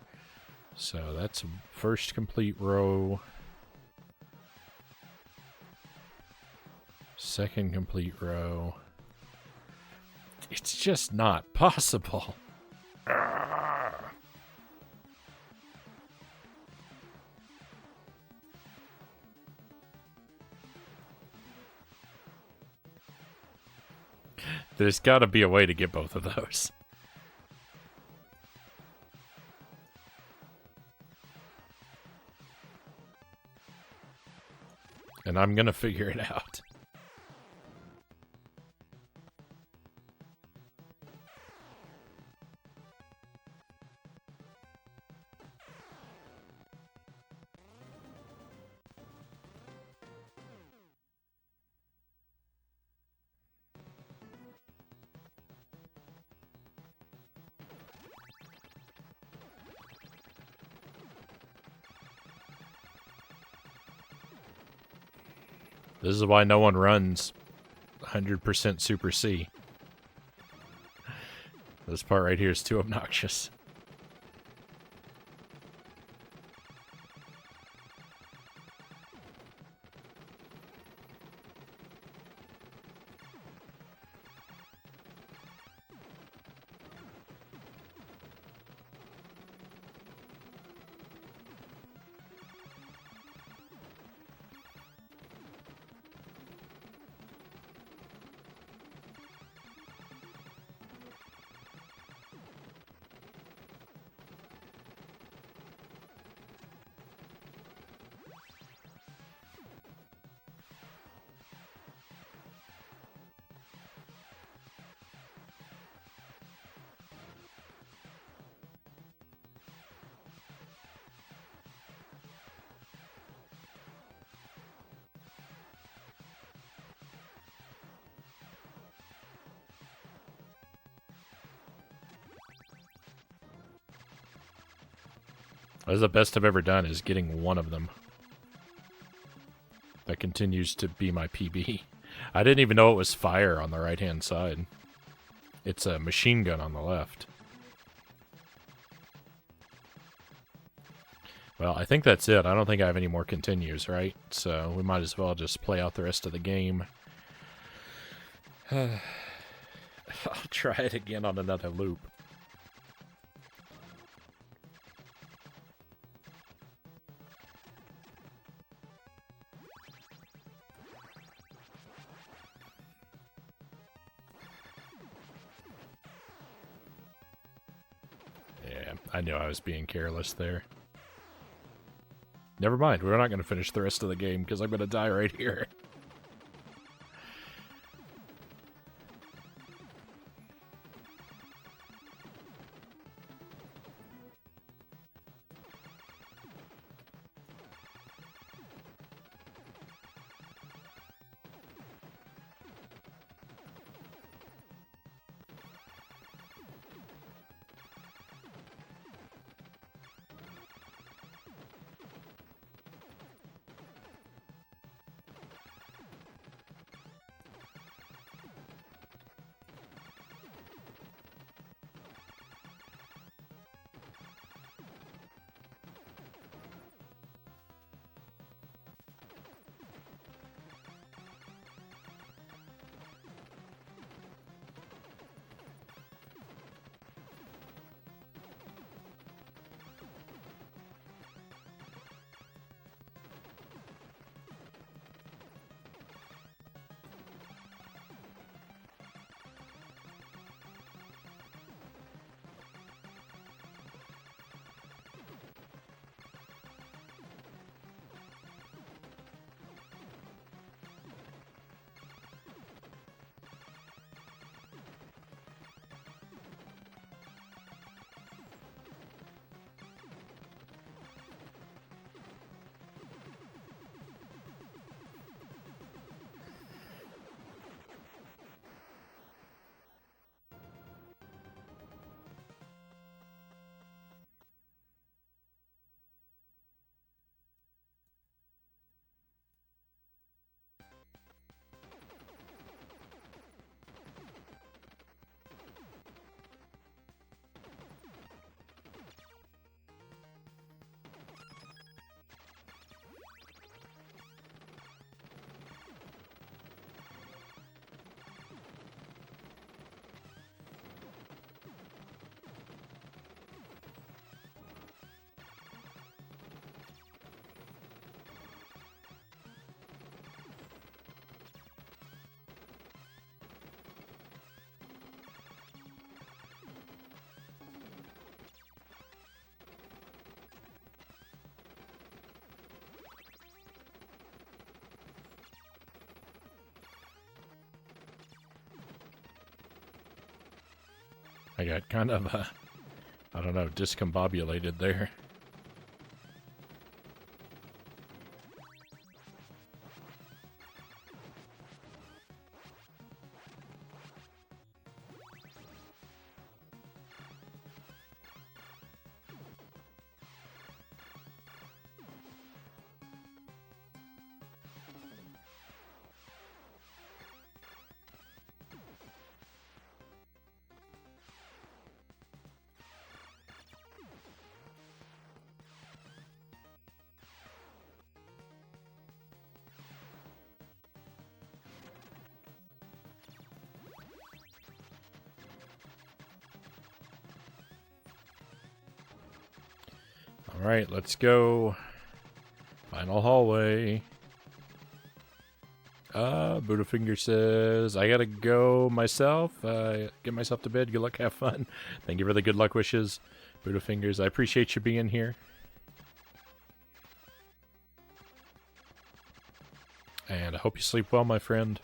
So that's first complete row. Second complete row. It's just not possible. There's got to be a way to get both of those. And I'm going to figure it out. This is why no one runs 100% Super C. This part right here is too obnoxious. That's the best I've ever done, is getting one of them. That continues to be my PB. I didn't even know it was fire on the right-hand side. It's a machine gun on the left. Well, I think that's it. I don't think I have any more continues, right? So we might as well just play out the rest of the game. I'll try it again on another loop. Yeah, I knew I was being careless there. Never mind, we're not going to finish the rest of the game because I'm going to die right here. I got kind of, I don't know, discombobulated there. Alright, let's go. Final hallway. Buddhafinger says, I gotta go myself. Get myself to bed. Good luck, have fun. Thank you for the good luck wishes, Buddhafingers. I appreciate you being here. And I hope you sleep well, my friend.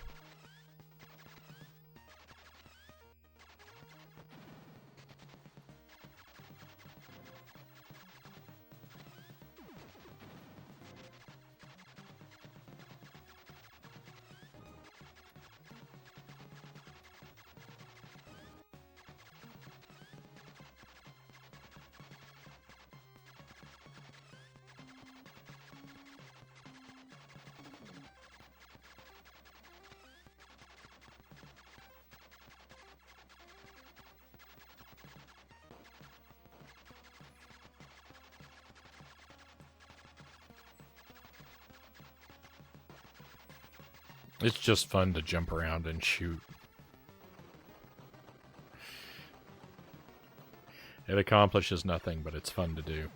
It's just fun to jump around and shoot. It accomplishes nothing, but it's fun to do.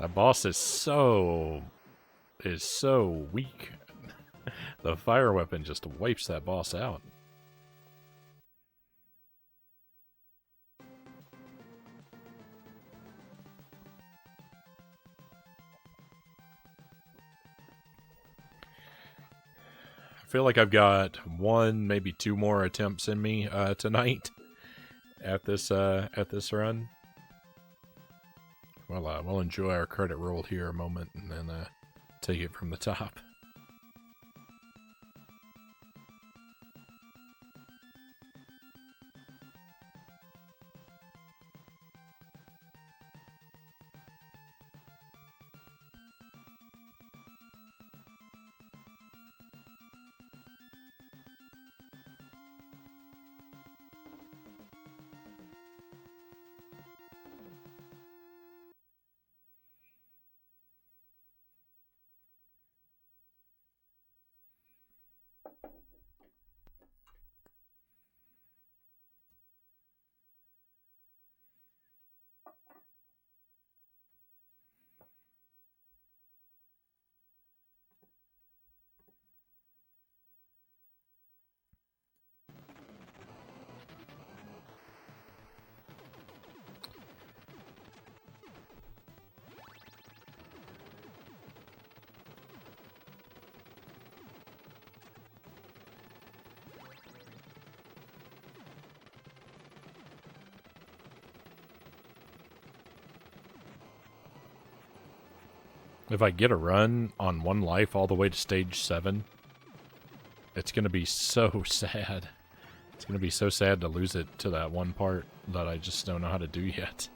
That boss is so weak. The fire weapon just wipes that boss out. I feel like I've got one, maybe two more attempts in me tonight at this run. Well, we'll enjoy our credit roll here a moment and then take it from the top. If I get a run on one life all the way to stage 7, it's going to be so sad. It's going to be so sad to lose it to that one part that I just don't know how to do yet.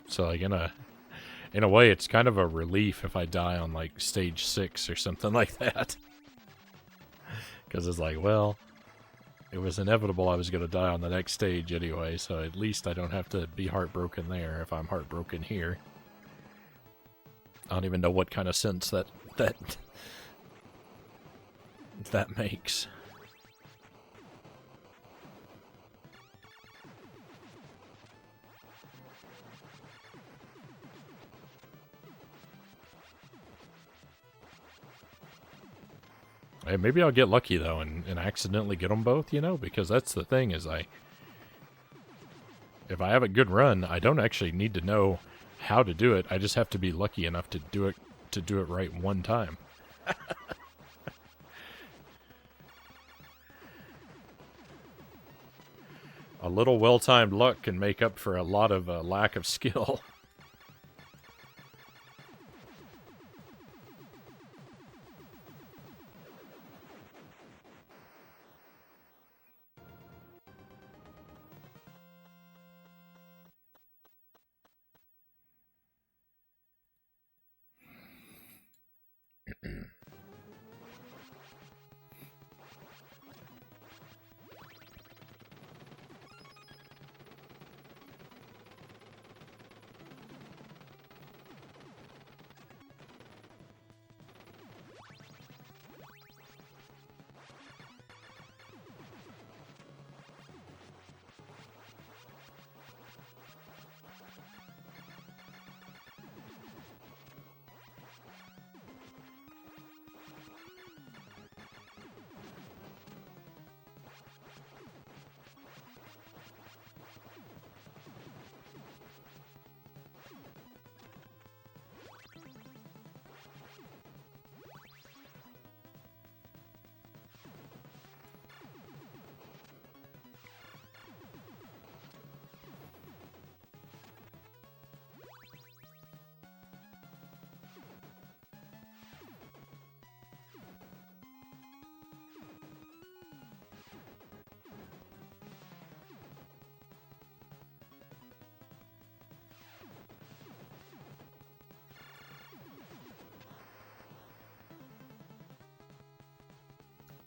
So, like, in a way, it's kind of a relief if I die on, like, stage 6 or something like that. Because it's like, well, it was inevitable I was going to die on the next stage anyway, so at least I don't have to be heartbroken there if I'm heartbroken here. I don't even know what kind of sense that makes. Hey, maybe I'll get lucky, though, and accidentally get them both, you know? Because that's the thing, is if I have a good run, I don't actually need to know how to do it. I just have to be lucky enough to do it right one time. A little well-timed luck can make up for a lot of lack of skill.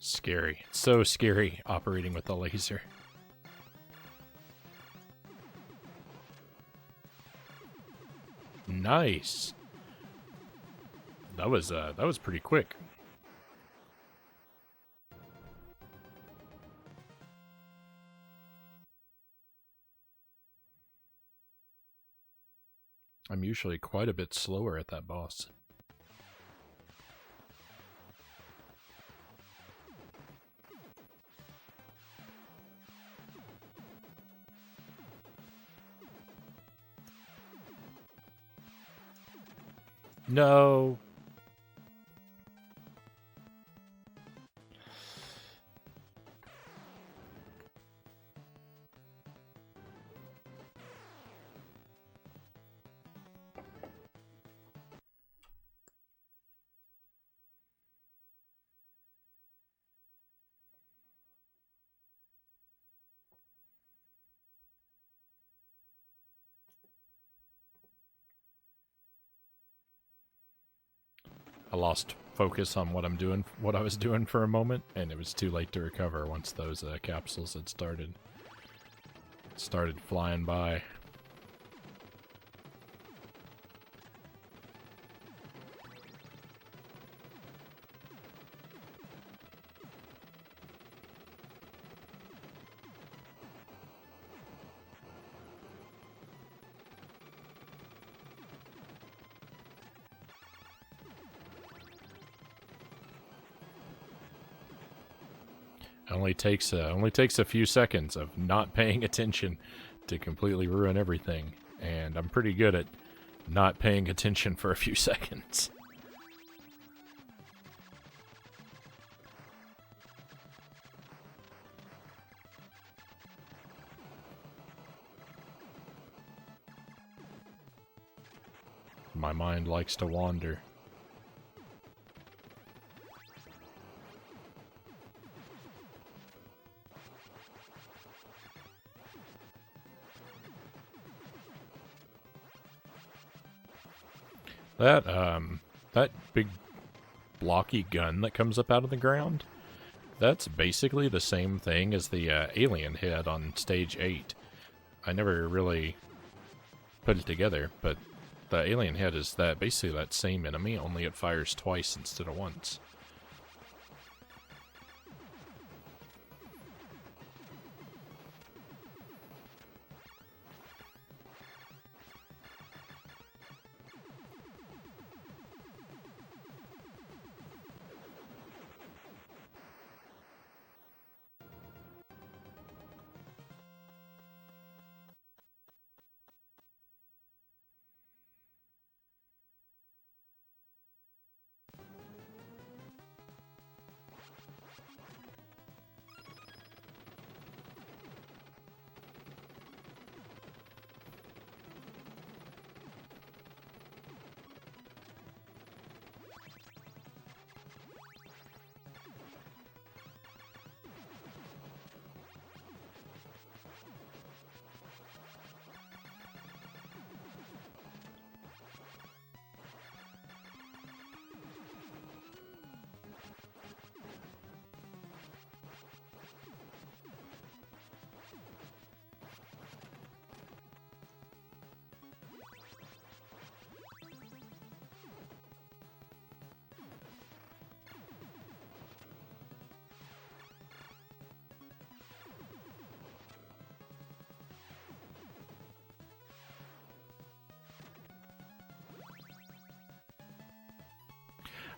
Scary. It's so scary operating with the laser. Nice. That was pretty quick. I'm usually quite a bit slower at that boss. No. I lost focus on what I was doing for a moment, and it was too late to recover once those capsules had started flying by. Only takes a few seconds of not paying attention to completely ruin everything, and I'm pretty good at not paying attention for a few seconds. My mind likes to wander. That big blocky gun that comes up out of the ground, that's basically the same thing as the alien head on stage 8. I never really put it together, but the alien head is basically that same enemy, only it fires twice instead of once.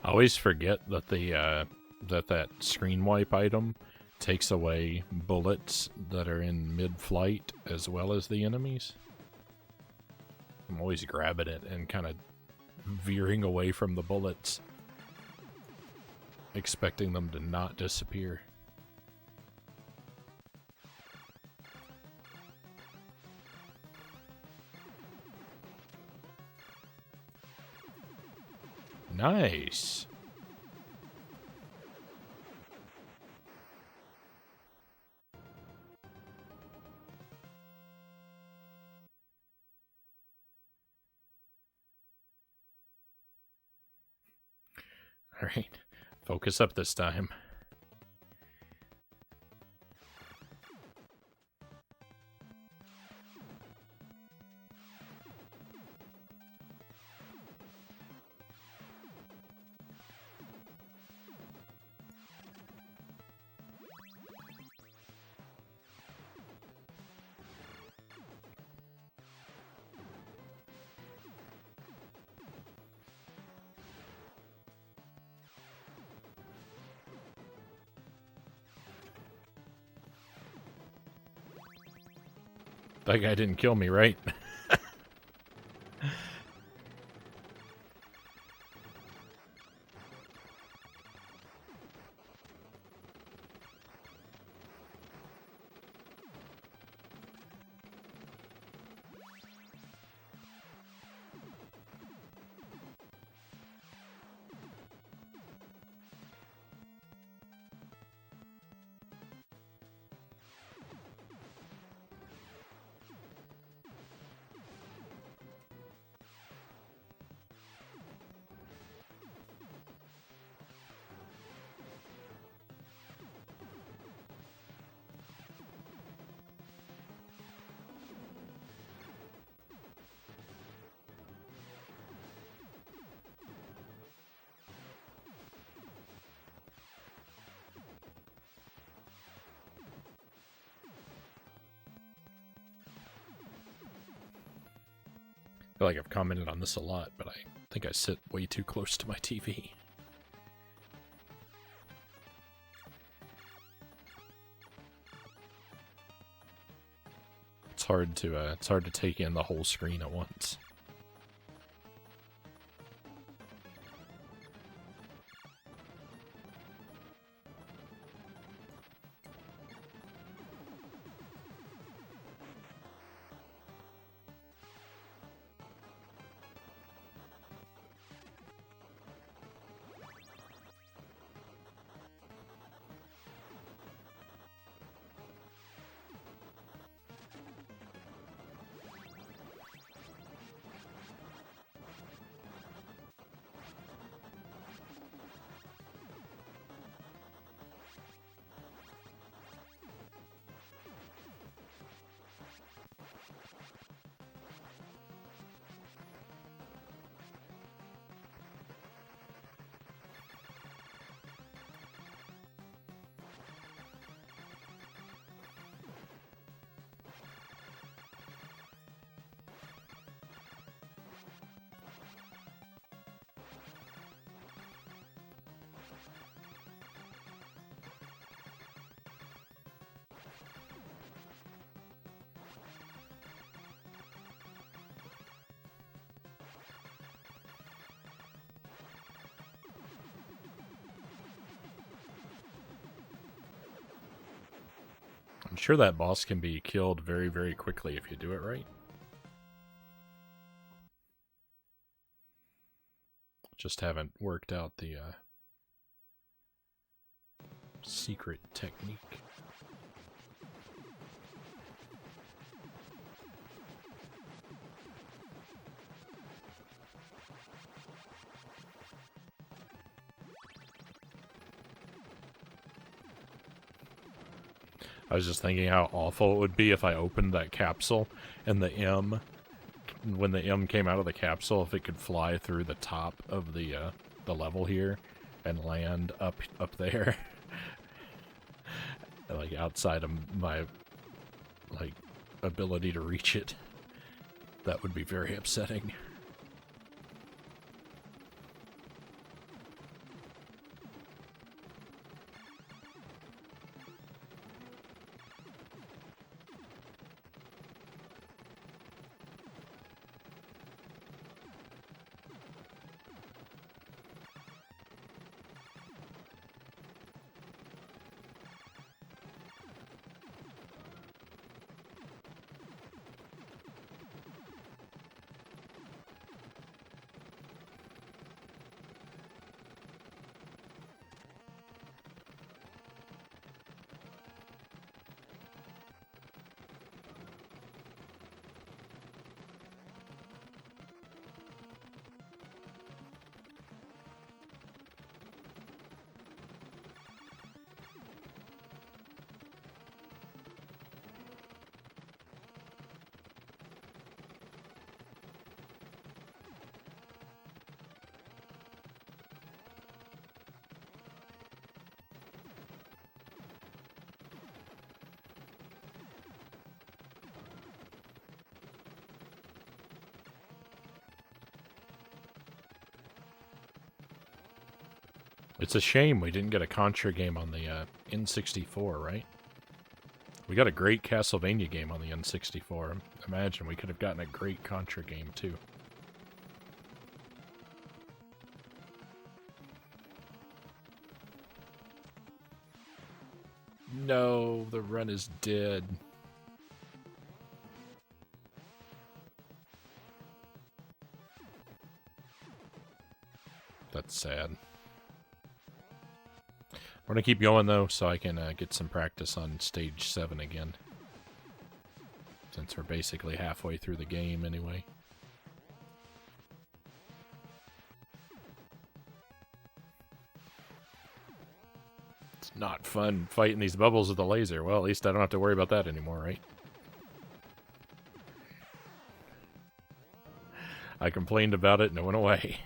I always forget that that screen wipe item takes away bullets that are in mid-flight as well as the enemies. I'm always grabbing it and kind of veering away from the bullets, expecting them to not disappear. Nice. All right. Focus up this time. That guy didn't kill me, right? I feel like I've commented on this a lot, but I think I sit way too close to my TV. It's hard to take in the whole screen at once. I'm sure that boss can be killed very, very quickly if you do it right. Just haven't worked out the secret technique. I was just thinking how awful it would be if I opened that capsule and the M, when the M came out of the capsule, if it could fly through the top of the level here and land up there. Like outside of my ability to reach it. That would be very upsetting. It's a shame we didn't get a Contra game on the N64, right? We got a great Castlevania game on the N64. Imagine we could have gotten a great Contra game, too. No, the run is dead. That's sad. We're going to keep going, though, so I can get some practice on Stage 7 again. Since we're basically halfway through the game, anyway. It's not fun fighting these bubbles with a laser. Well, at least I don't have to worry about that anymore, right? I complained about it and it went away.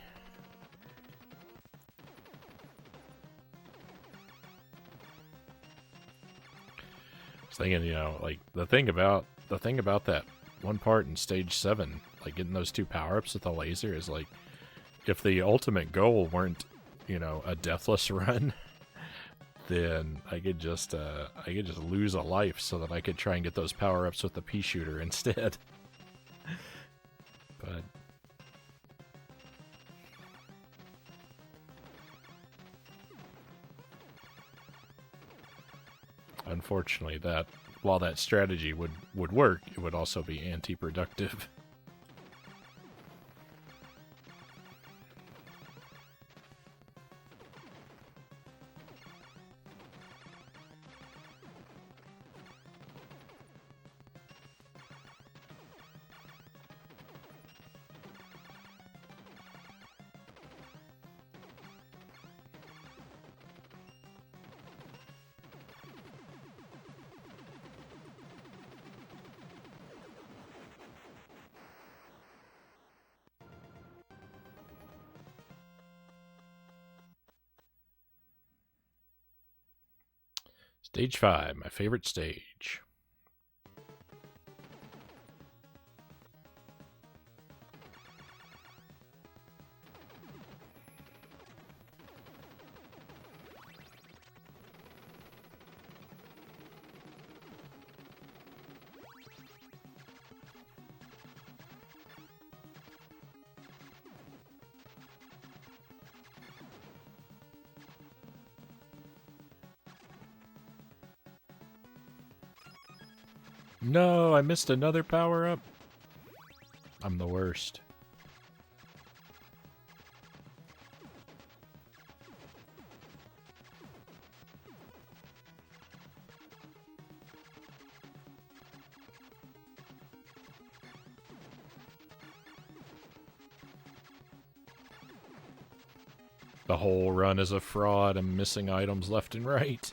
Thinking, you know, like the thing about that one part in Stage 7, like getting those 2 power-ups with the laser is like, if the ultimate goal weren't, you know, a deathless run, then I could just lose a life so that I could try and get those power-ups with the pea shooter instead. But unfortunately, while that strategy would work, it would also be anti-productive. Stage 5, my favorite stage. No, I missed another power-up. I'm the worst. The whole run is a fraud. I'm missing items left and right.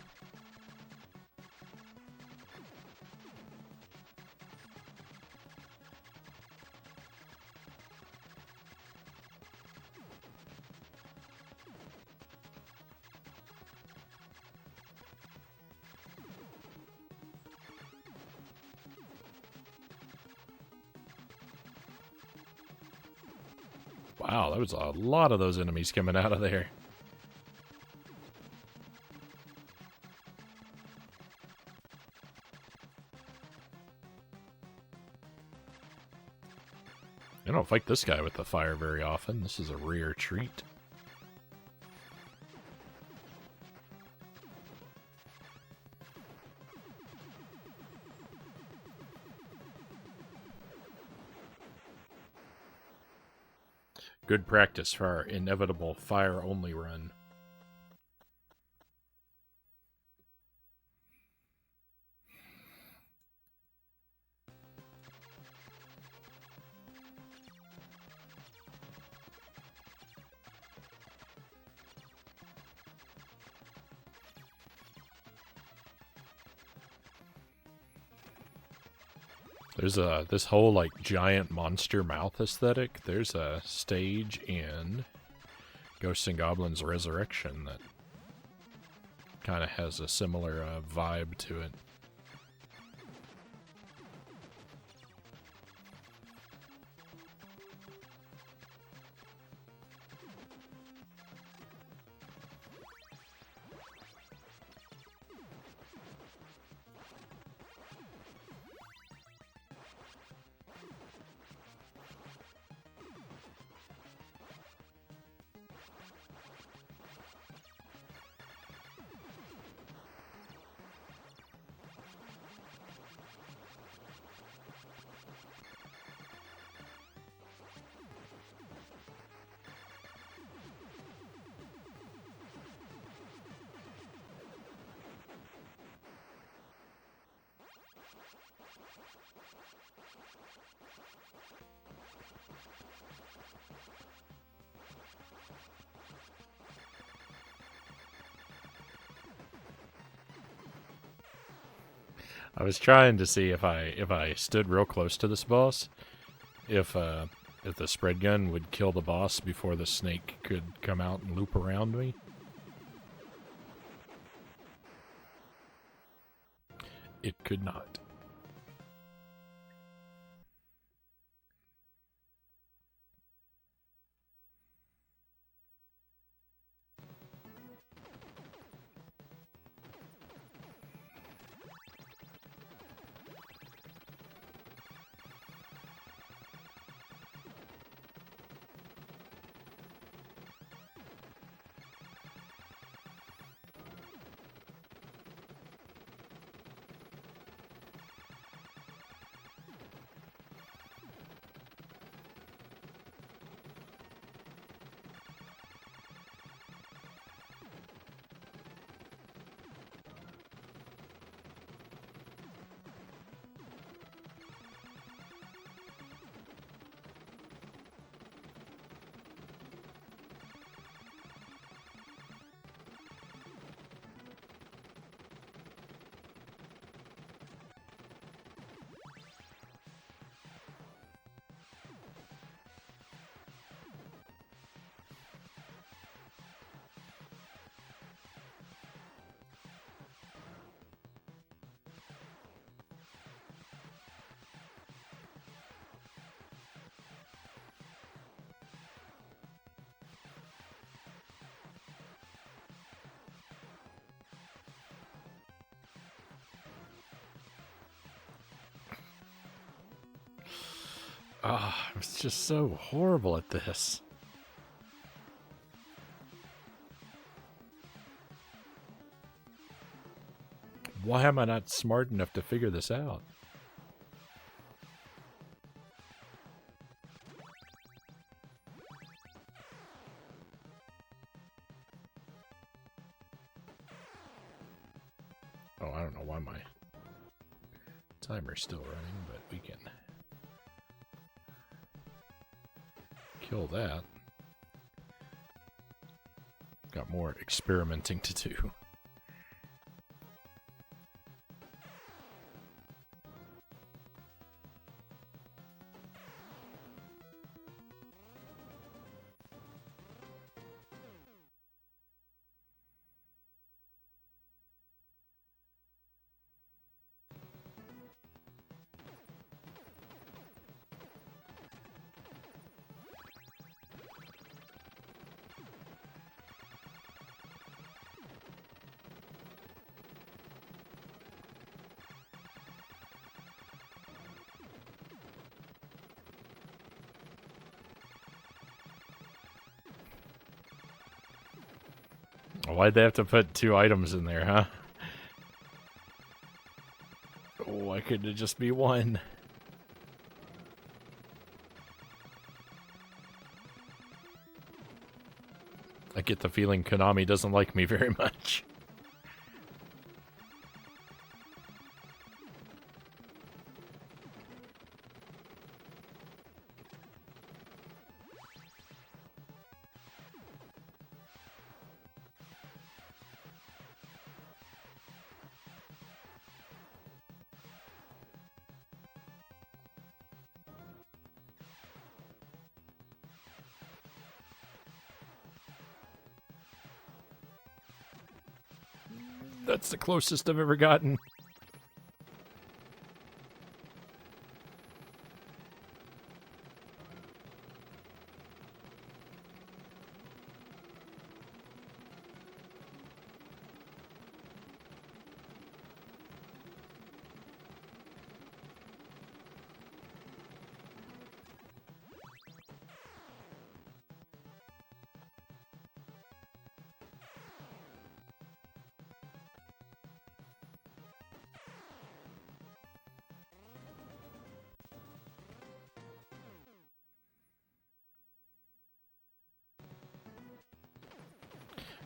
Wow, there was a lot of those enemies coming out of there. I don't fight this guy with the fire very often. This is a rare treat. Good practice for our inevitable fire-only run. There's this whole like giant monster mouth aesthetic. There's a stage in Ghosts and Goblins Resurrection that kind of has a similar vibe to it. I was trying to see if I stood real close to this boss, if the spread gun would kill the boss before the snake could come out and loop around me. It could not. Ah, I was just so horrible at this. Why am I not smart enough to figure this out? Oh, I don't know why my timer's still running, but we can kill that. Got more experimenting to do. Why'd they have to put 2 items in there, huh? Oh, why couldn't it just be 1? I get the feeling Konami doesn't like me very much. That's the closest I've ever gotten.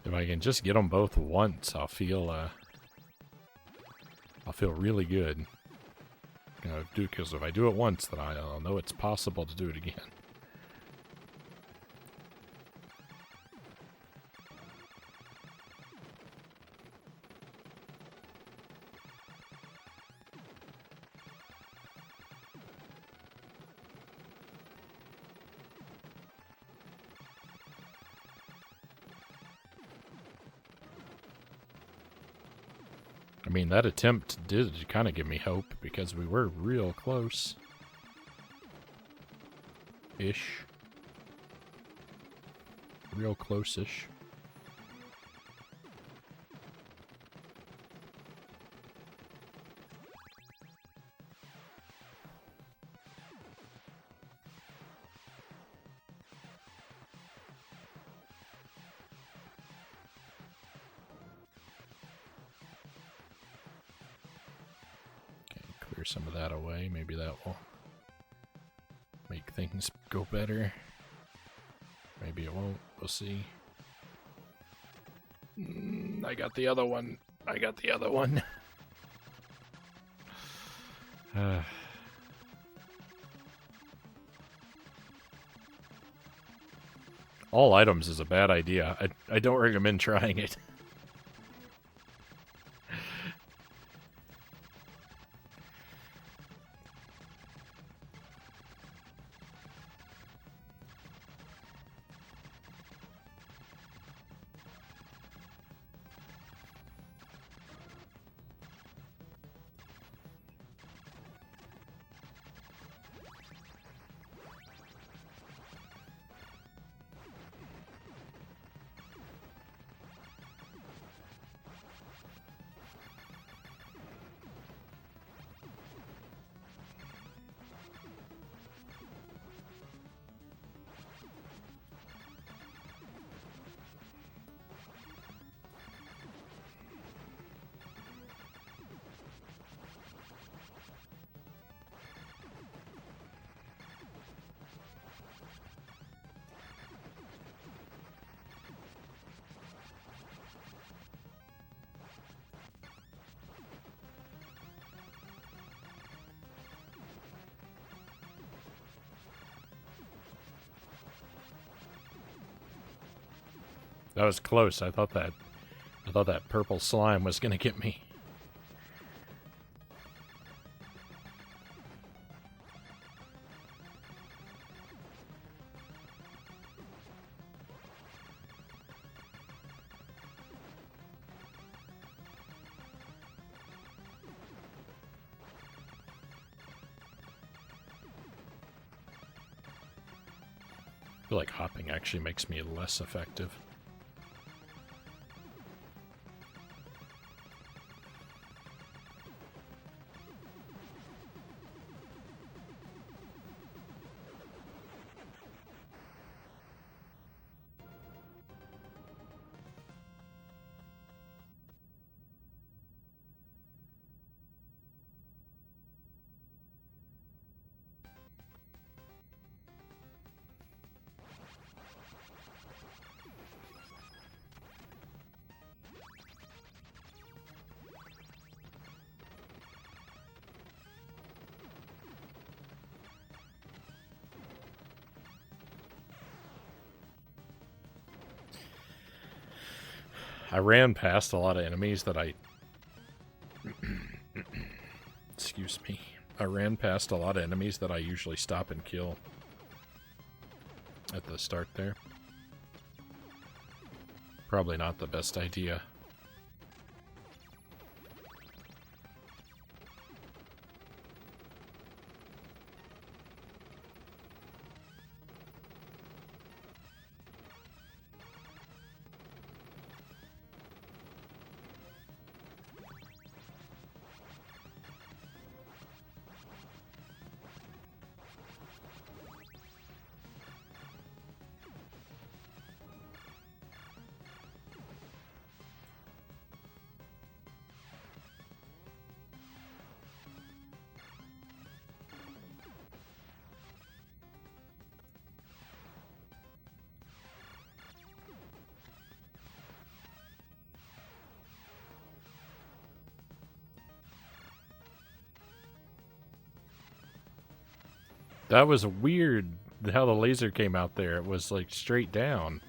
If I can just get them both once, I'll feel really good. Because if I do it once, then I'll know it's possible to do it again. I mean, that attempt did kind of give me hope, because we were real close. Ish. Real close-ish. Clear some of that away. Maybe that will make things go better. Maybe it won't. We'll see. I got the other one. I got the other one. All items is a bad idea. I don't recommend trying it. That was close. I thought that purple slime was gonna get me. I feel like hopping actually makes me less effective. I ran past a lot of enemies that I... Excuse me. I ran past a lot of enemies that I usually stop and kill at the start there. Probably not the best idea. That was weird how the laser came out there. It was like straight down.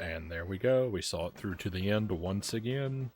And there we go. We saw it through to the end once again.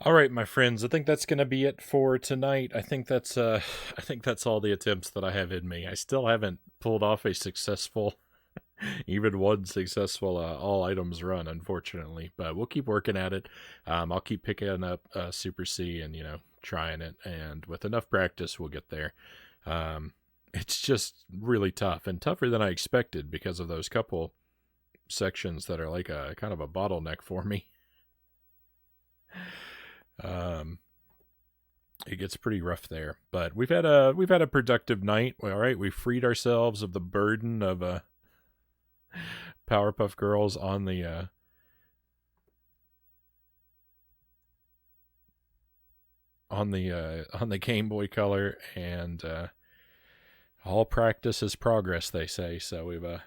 All right, my friends. I think that's going to be it for tonight. I think that's all the attempts that I have in me. I still haven't pulled off a successful, even one successful all items run, unfortunately. But we'll keep working at it. I'll keep picking up Super C and trying it, and with enough practice, we'll get there. It's just really tough and tougher than I expected because of those couple sections that are like a kind of a bottleneck for me. It gets pretty rough there, but we've had a productive night. All right, we freed ourselves of the burden of Powerpuff Girls on the Game Boy Color, and all practice is progress, they say. So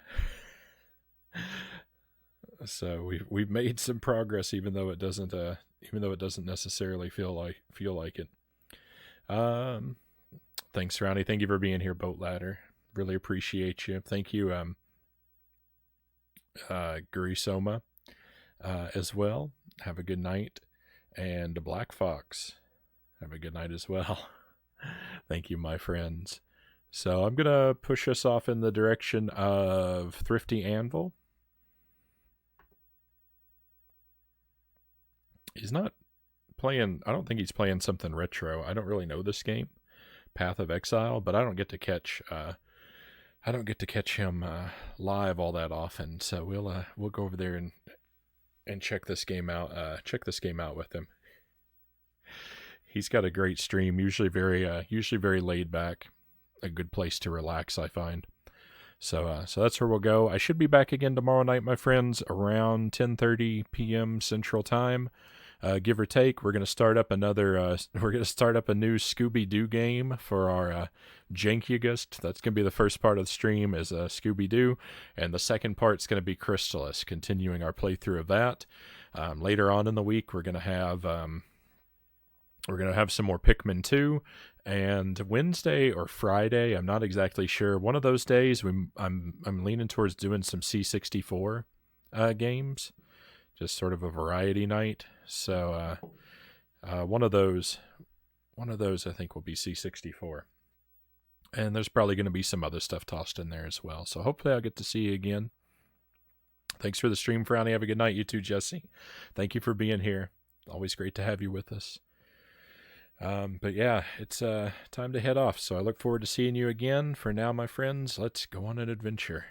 we've made some progress, even though it doesn't necessarily feel like it. Thanks, Frownie. Thank you for being here, Boat Ladder. Really appreciate you. Thank you, Gurisoma, as well. Have a good night. And Black Fox, have a good night as well. Thank you, my friends. So I'm going to push us off in the direction of Thrifty Anvil. He's not playing, I don't think he's playing something retro. I don't really know this game, Path of Exile, but I don't get to catch him live all that often. So we'll go over there and check this game out. Check this game out with him. He's got a great stream, usually very laid back, a good place to relax, I find. So that's where we'll go. I should be back again tomorrow night, my friends, around 10:30 p.m. Central Time, give or take. We're gonna start up a new Scooby-Doo game for our Jankiest. That's gonna be the first part of the stream is Scooby-Doo, and the second part's gonna be Crystalis, continuing our playthrough of that. Later on in the week, we're gonna have some more Pikmin 2, and Wednesday or Friday, I'm not exactly sure. One of those days, I'm leaning towards doing some C64 games, just sort of a variety night. So one of those I think will be C64, and there's probably going to be some other stuff tossed in there as well. So hopefully I'll get to see you again. Thanks for the stream, Frownie. Have a good night, you too, Jesse. Thank you for being here. Always great to have you with us. But yeah, it's time to head off. So I look forward to seeing you again. For now, my friends, let's go on an adventure.